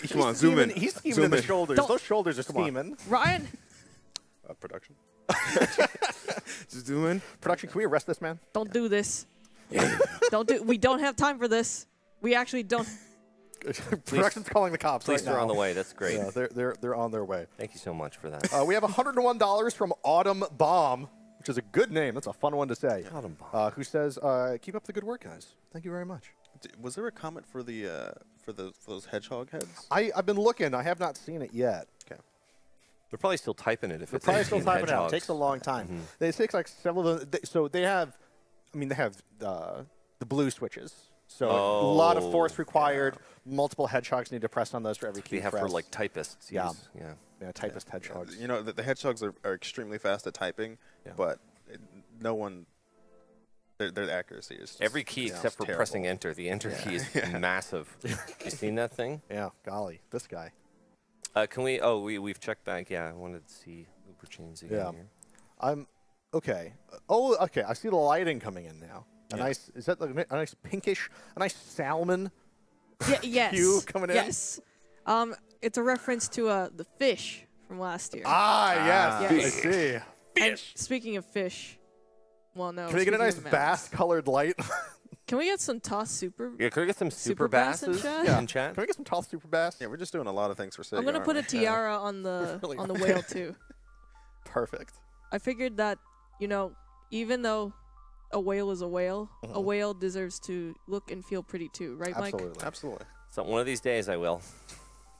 Come on, zoom in. He's scheming Zoom in the in. shoulders. Don't- Those shoulders are scheming. Ryan, Production. Just zoom in. Production, can we arrest this man? don't do this. We don't have time for this. We actually don't. Production's calling the cops Police right are now. on the way. That's great. Yeah, they're on their way. Thank you so much for that. We have $101 from Autumn Bomb, which is a good name. That's a fun one to say. Autumn Bomb. Who says, "Keep up the good work, guys. Thank you very much." Was there a comment for the for those hedgehog heads? I've been looking. I have not seen it yet. Okay. They're probably still typing it if They're it's probably still 18 typing it out. It hedgehogs. takes a long time. Mhm. They take like several of them. So they have, they have the blue switches. So a lot of force required. Multiple hedgehogs need to press on those for every key They have press. for like typists. Yeah. use. Yeah. Yeah, typist hedgehogs. You know, the hedgehogs are extremely fast at typing, Yeah. but no one. Their accuracy is just, Every key you know, except for terrible. pressing enter. The enter key is massive. You seen that thing? Yeah, golly, this guy. Can we? Oh, we've checked back. Yeah, I wanted to see Uber chains again Yeah. here. I'm okay. Oh, okay. I see the lighting coming in now. A Yeah. nice. Is that like a nice pinkish? A nice salmon. Yes. Hue coming in? Yes. It's a reference to the fish from last year. Ah, yes. Yes. I see. And speaking of fish, well, no. Can we get a speaking nice of mountains. bass-colored light? Can we get some TotH super? Yeah, can we get some super bass in basses chat? Yeah. in chat? Can we get some tall super bass? Yeah, we're just doing a lot of things for Sega. I'm gonna aren't put we? a tiara on the Really on the are. whale too. Perfect. I figured that, you know, even though a whale is a whale, a whale deserves to look and feel pretty too, right, Mike? Absolutely. Absolutely. So one of these days I will.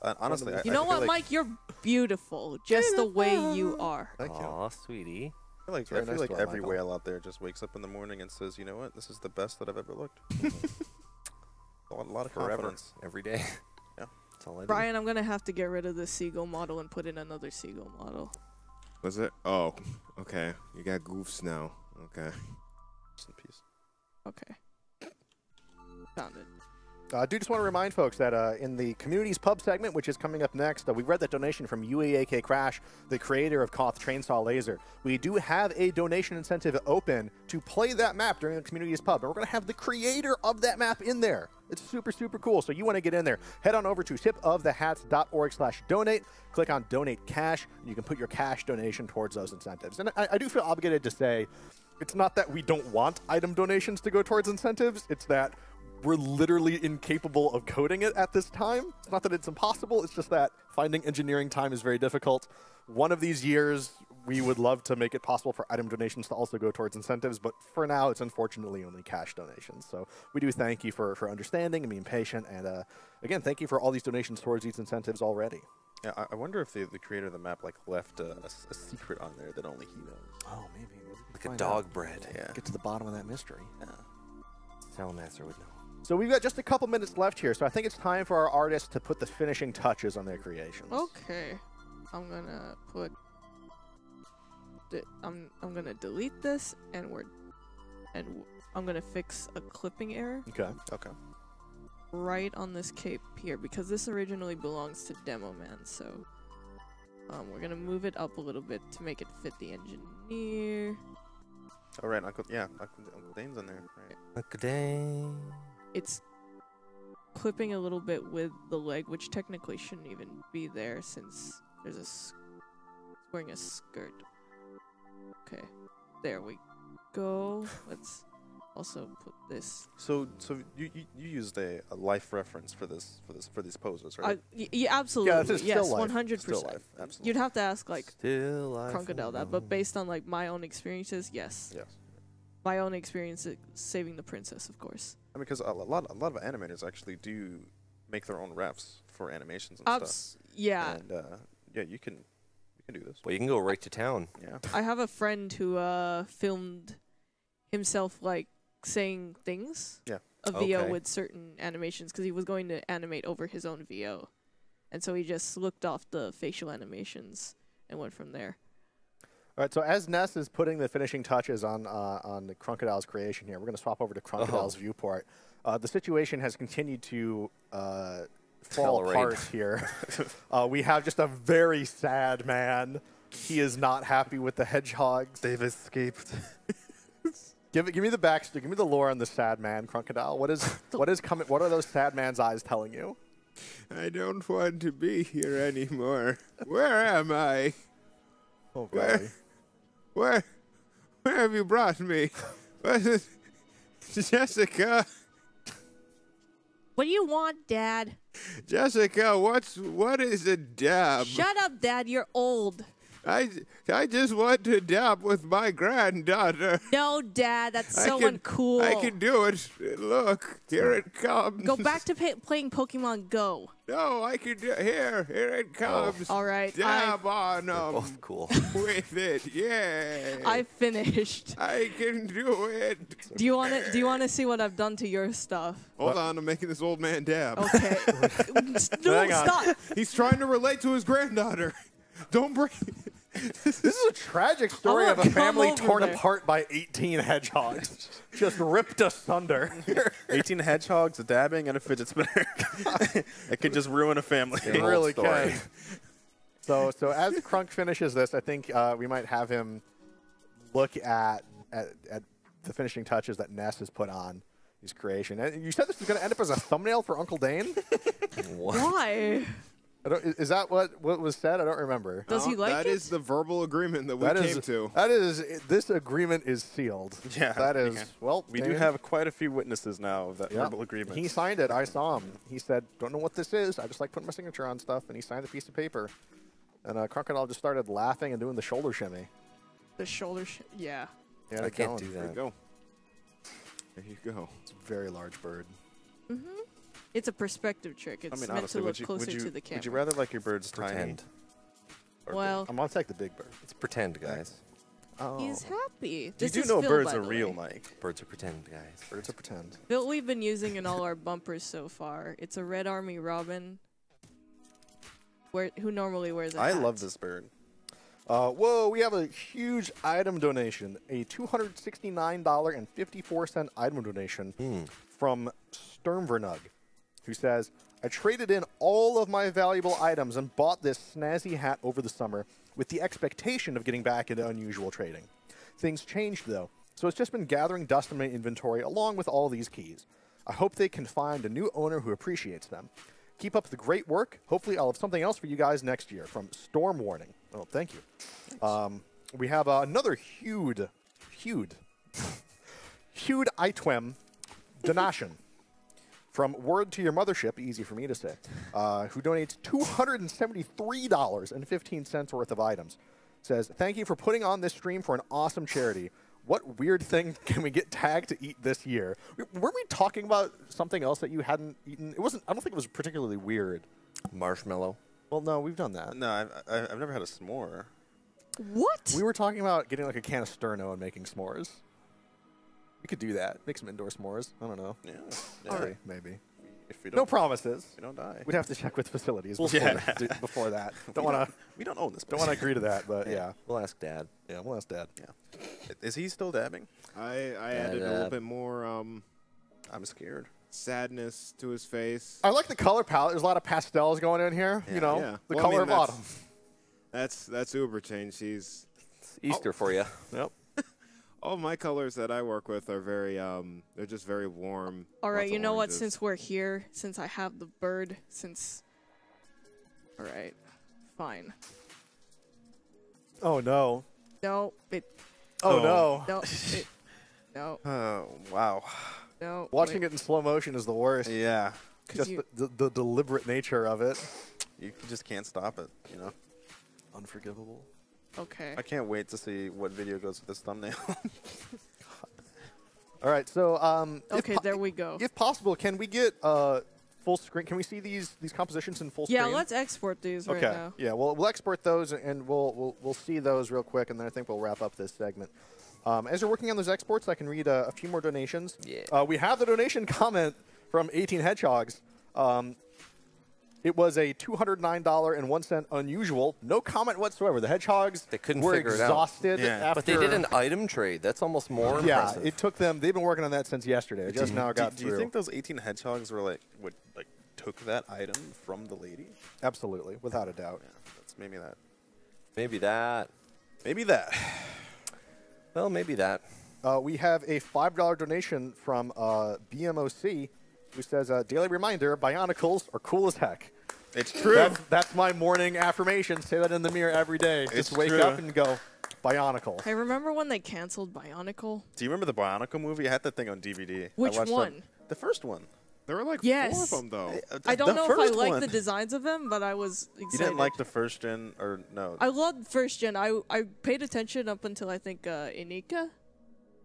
Honestly, You I know feel what, like, Mike? You're beautiful, just the way you are. Thank you. Aw, sweetie. I feel Very like, nice to our every Michael. whale out there just wakes up in the morning and says, "You know what? This is the best that I've ever looked." a lot of Forever. confidence. Every day. Yeah. That's all I do. Brian, I'm gonna have to get rid of this seagull model and put in another seagull model. Was it? Oh, okay. You got goofs now. Okay. Rest in peace. Okay. Found it. I do just want to remind folks that in the Communities Pub segment, which is coming up next, we read that donation from UAAK Crash, the creator of TotH Trainsaw Laser. We do have a donation incentive open to play that map during the Communities Pub, and we're going to have the creator of that map in there. It's super, super cool. So you want to get in there, head on over to tipofthehats.org/donate, click on Donate Cash, and you can put your cash donation towards those incentives. And I do feel obligated to say, it's not that we don't want item donations to go towards incentives, it's that we're literally incapable of coding it at this time. It's not that it's impossible, it's just that finding engineering time is very difficult. One of these years, we would love to make it possible for item donations to also go towards incentives, but for now, it's unfortunately only cash donations. So we do thank you for understanding and being patient, and again, thank you for all these donations towards these incentives already. Yeah, I wonder if the creator of the map like left a secret on there that only he knows. Oh, maybe. Like a dog bread. Yeah. Get to the bottom of that mystery. Yeah. Salamaster would know. So we've got just a couple minutes left here, so I think it's time for our artists to put the finishing touches on their creations. Okay. I'm gonna put. I'm gonna delete this, and I'm gonna fix a clipping error Okay. Okay. right on this cape here because this originally belongs to Demo Man. So we're gonna move it up a little bit to make it fit the engineer. All right, Uncle Dane's in there. Right. Uncle Dane. It's clipping a little bit with the leg, which technically shouldn't even be there since there's it's wearing a skirt. Okay, there we go. Let's also put this. So you used a life reference for these poses, right? Yeah, absolutely. Yeah, it's yes, still life. 100%. Still life, absolutely. You'd have to ask like Still life Crocodile that, but based on like my own experiences, yes. Yes. My own experience saving the princess, of course. I mean, because a lot of animators actually do make their own refs for animations and stuff. Yeah. And yeah, you can do this. Well, you can go right to town. Yeah. I have a friend who filmed himself like saying things. Yeah. A VO Okay. with certain animations because he was going to animate over his own VO, and so he just looked off the facial animations and went from there. All right, so as Ness is putting the finishing touches on the Crocodile's creation here, we're going to swap over to Crocodile's viewport. The situation has continued to fall Accelerate. apart here. We have just a very sad man. He is not happy with the hedgehogs. They've escaped. Give me the backstory. Give me the lore on the sad man, Crocodile. What is coming? What are those sad man's eyes telling you? I don't want to be here anymore. Where am I? Oh, Where? golly. Where have you brought me? Was it Jessica? What do you want, Dad? Jessica, what is a dab? Shut up, Dad. You're old. I just want to dab with my granddaughter. No, Dad. That's so uncool. I can do it. Look, here it comes. Go back to playing Pokemon Go. No, I can do it. Here it comes. All right. Dab on They're them both cool. with it. Yeah. I finished. I can do it. Do you want to see what I've done to your stuff? Hold on, I'm making this old man dab. Okay. No, Hang on. stop. He's trying to relate to his granddaughter. Don't bring. This is a tragic story I'm of a gonna come family over torn there. apart by 18 hedgehogs. Just ripped asunder. 18 hedgehogs, a dabbing, and a fidget spinner. It could just ruin a family. It really can. So as Crunk finishes this, I think we might have him look at the finishing touches that Ness has put on his creation. And you said this was going to end up as a thumbnail for Uncle Dane? Why? Is that what was said? I don't remember. Does he like That it? is the verbal agreement that we That came is, to. this agreement is sealed. Yeah. That is, yeah. well, We do Dane, have quite a few witnesses now of that yeah. verbal agreement. He signed it. I saw him. He said, don't know what this is. I just like putting my signature on stuff. And he signed a piece of paper. And Crocodile just started laughing and doing the shoulder shimmy. The shoulder. Yeah. Yeah, I it can't going. do There you that. go. There you go. It's a very large bird. It's a perspective trick. It's I mean, meant honestly, to look would you, closer would, you, to the camera. would you rather like your birds tiny? Pretend. or Well, I'm going to take the big bird. It's pretend, guys. Oh. he's happy. You This do is know Phil, birds by are the real, way. Mike. Birds are pretend, guys. Birds are pretend. Phil, we've been using in all our bumpers so far. It's a Red Army Robin. Who normally wears a I hat. love this bird. Whoa, we have a huge item donation. A $269.54 item donation from Sturmvernug, who says, I traded in all of my valuable items and bought this snazzy hat over the summer with the expectation of getting back into unusual trading. Things changed, though, so it's just been gathering dust in my inventory along with all these keys. I hope they can find a new owner who appreciates them. Keep up the great work. Hopefully I'll have something else for you guys next year. From Storm Warning. Oh, thank you. We have another huge Itwem donation. from Word to Your Mothership, easy for me to say, who donates $273.15 worth of items. Says, thank you for putting on this stream for an awesome charity. What weird thing can we get tagged to eat this year? Weren't we talking about something else that you hadn't eaten? It wasn't. I don't think it was particularly weird. Marshmallow. Well, no, we've done that. No, I've never had a s'more. What? We were talking about getting like a can of Sterno and making s'mores. We could do that. Make some indoor s'mores. I don't know. Yeah. All right, maybe. If we don't, No promises. we don't die. We'd have to check with facilities Yeah. before that. We Don't want to. We don't own this. Don't want to agree to that, but yeah. We'll ask Dad. Yeah, we'll ask Dad. Yeah. Is he still dabbing? I added a little bit more I'm scared. sadness to his face. I like the color palette. There's a lot of pastels going in here. Yeah. You know, Yeah. the Well, I color mean, of autumn. That's Uber change. He's It's Easter for you. Yep. all my colors that I work with are very they're just very warm. All right, lots you of know what? oranges. Since we're here, since I have the bird, since. All right, fine. Oh no. No, Oh, Oh. no. no, no, Oh wow. no. Watching it in slow motion is the worst. Yeah. Just you, the deliberate nature of it. You just can't stop it. You know. Unforgivable. okay. I can't wait to see what video goes with this thumbnail. All right, so Okay, there we go. if possible, can we get full screen? Can we see these compositions in full Yeah, screen? let's export these right Okay. now. Yeah, we'll export those and we'll see those real quick, and then I think we'll wrap up this segment. As you're working on those exports, I can read a few more donations. Yeah. We have the donation comment from 18 Hedgehogs. It was a $209.01 unusual. No comment whatsoever. The Hedgehogs They couldn't were figure it out. exhausted Yeah. after. But they did an item trade. That's almost more Yeah, impressive. it took them. They've been working on that since yesterday. It just now got do through. you think those 18 hedgehogs were like took that item from the lady? Absolutely, without a doubt. Yeah, that's maybe that. Maybe that. Maybe that. Well, maybe that. We have a $5 donation from BMOC, who says, daily reminder, Bionicles are cool as heck. It's true. That's my morning affirmation. Say that in the mirror every day. It's Just wake true. up and go, Bionicle. Hey, remember when they canceled Bionicle? Do you remember the Bionicle movie? I had that thing on DVD. Which I watched one? The first one. There were like Yes. 4 of them though. I don't The know if I first like one. the designs of them, but I was excited. You didn't like the first gen, or no? I loved first gen. I paid attention up until I think Inika,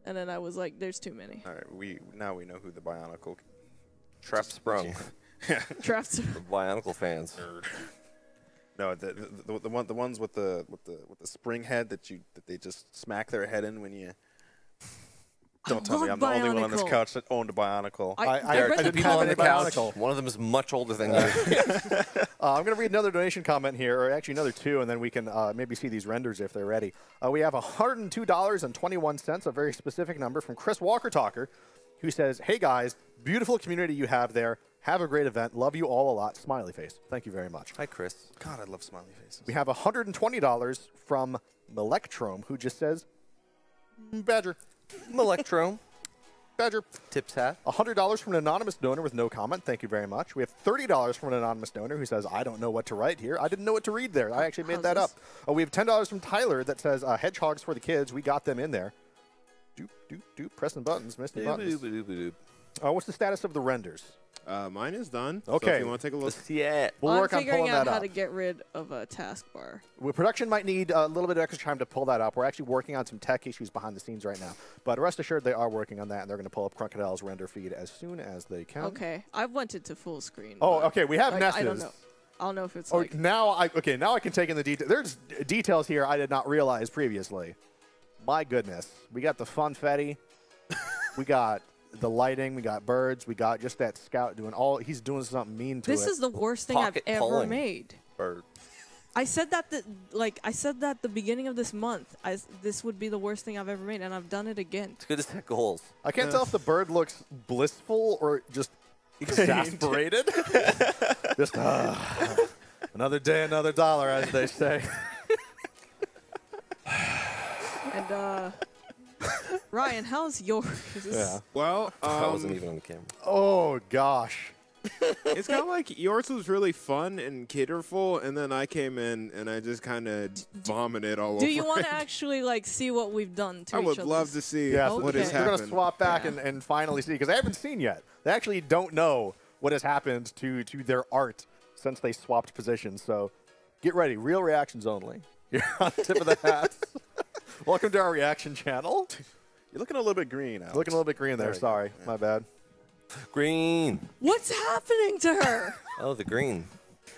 and then I was like, "There's too many." All right, now we know who the Bionicle. Trap sprung. Drafts. The Bionicle fans. No, the ones with the spring head that they just smack their head in when you. Don't tell me love I'm the only one on this Bionicle. couch that owned a Bionicle. I read read the didn't People have on any the couch. Bionicle. One of them is much older than you. I'm going to read another donation comment here, or actually another two, and then we can maybe see these renders if they're ready. We have $102.21, a very specific number, from Chris Walker Talker, who says, hey guys, beautiful community you have there. Have a great event. Love you all a lot. Smiley face. Thank you very much. Hi, Chris. God, I love smiley faces. We have $120 from Melectrome, who just says, Badger. Electro. Badger. Tips hat. $100 from an anonymous donor with no comment. Thank you very much. We have $30 from an anonymous donor who says, I don't know what to write here. I didn't know what to read there. I actually made How's that up. this? We have $10 from Tyler that says, hedgehogs for the kids. We got them in there. Doop, doop, doop. Pressing buttons. Missing buttons. What's the status of the renders? Mine is done. Okay. So if you want to take a look. Yeah. We'll I'm work on figuring pulling out that how up. to get rid of a taskbar. Production might need a little bit of extra time to pull that up. We're actually working on some tech issues behind the scenes right now. But rest assured, they are working on that, and they're going to pull up Crocodile's render feed as soon as they can. Okay, I've went it to full screen. Oh, but, okay. We have like, Nesses. I don't know. I don't know if it's Oh, like. now I can take in the details. There's details here I did not realize previously. My goodness, we got the funfetti, we got the lighting, we got birds, we got just that scout doing all. He's doing something mean to it. This is the worst thing I've Pocket ever pulling. made. Or I said that the beginning of this month. This would be the worst thing I've ever made, and I've done it again. It's good to set goals. I can't tell if the bird looks blissful or just exasperated. Just another day, another dollar, as they say. And Ryan, how's yours? Yeah. Well, I wasn't even on the camera. Oh gosh. It's kind of like yours was really fun and kidderful, and then I came in and I just kind of vomited all over. Do you want it. to actually like see what we've done to I each would other? love to see Yeah, what Okay. has We're going to happened. swap back Yeah. and finally see, because they haven't seen yet. They actually don't know what has happened to their art since they swapped positions. So get ready. Real reactions only. You're on the tip of the hat. Welcome to our reaction channel. You're looking a little bit green, Alex. Looking a little bit green there. There we go. Sorry. My bad. Green. What's happening to her? Oh, the green.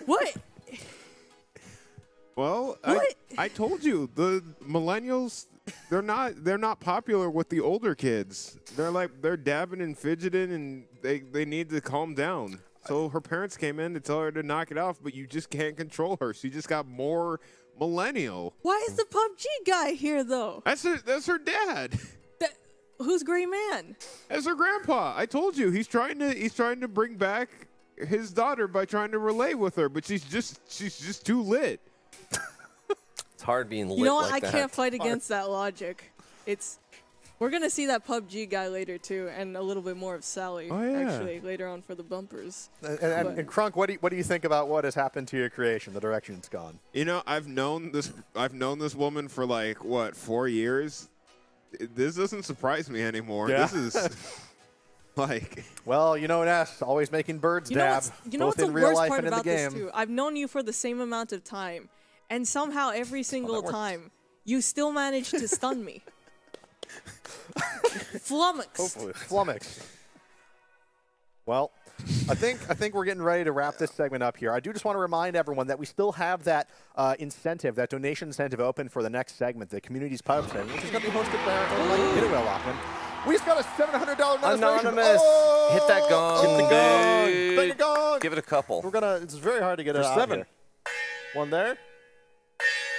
What? Well, What? I told you the millennials. They're not popular with the older kids. They're dabbing and fidgeting, and they need to calm down. So her parents came in to tell her to knock it off, but you just can't control her. She just got more millennial. Why is the PUBG guy here though? That's her dad. Who's Gray Man? That's her grandpa. I told you he's trying to bring back his daughter by trying to relate with her, but she's just too lit. It's hard being lit You know what? like I that. can't fight against that logic. We're gonna see that PUBG guy later too, and a little bit more of Sally Oh, yeah. actually later on for the bumpers. And Crunk, what do you think about what has happened to your creation, the direction it's gone? You know, I've known this woman for like what 4 years. This doesn't surprise me anymore. Yeah. This is like Well, you know Ness, always making birds dab, You know both what's in the real worst life part and in the about this game. too? I've known you for the same amount of time, and somehow every single works. time you still manage to stun me. Flummoxed. Flummoxed. Well, I think we're getting ready to wrap this segment up here. I do just want to remind everyone that we still have that incentive, that donation incentive open for the next segment, the Community's Pub segment, which is going to be hosted by our own Mike Getaway Lockman. We just got a $700 Anonymous. Hit that gong. Hit the gong. Ding a gong. Give it a couple. It's very hard to get it For out 7. here. One there.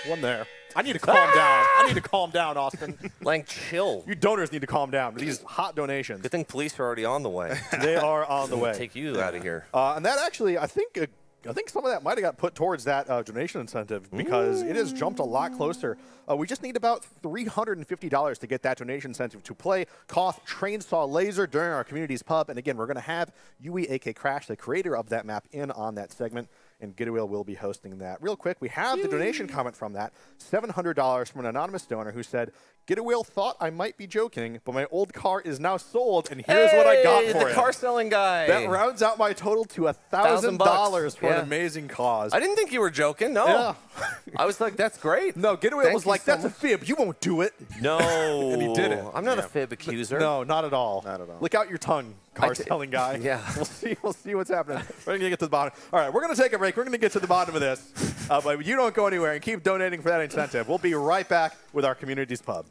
One there. I need to calm down. I need to calm down, Austin. Lang, chill. You donors need to calm down. These hot donations. Good thing police are already on the way. They are on the way. Take you out of here. And that actually, I think some of that might have got put towards that donation incentive because it has jumped a lot closer. We just need about $350 to get that donation incentive to play TotH Trainsaw Laser during our Community's Pub. And again, we're going to have Yui, a.k.a. Crash, the creator of that map, in on that segment. And Getaway will be hosting that. Real quick, we have the donation comment from that. $700 from an anonymous donor who said, Getaway thought I might be joking, but my old car is now sold, and here's what I got for the it. car selling guy. That rounds out my total to $1,000 for Yeah. an amazing cause. I didn't think you were joking. No. Yeah. I was like, that's great. No, Getaway Thank was you like, so that's a fib. You won't do it. No. And he did it. I'm not a Yeah. fib accuser. No, not at all. Not at all. Lick out your tongue, car selling guy. Yeah. We'll see what's happening. We're going to get to the bottom. All right, we're going to take a break. We're going to get to the bottom of this. But you don't go anywhere and keep donating for that incentive. We'll be right back with our Community's Pub.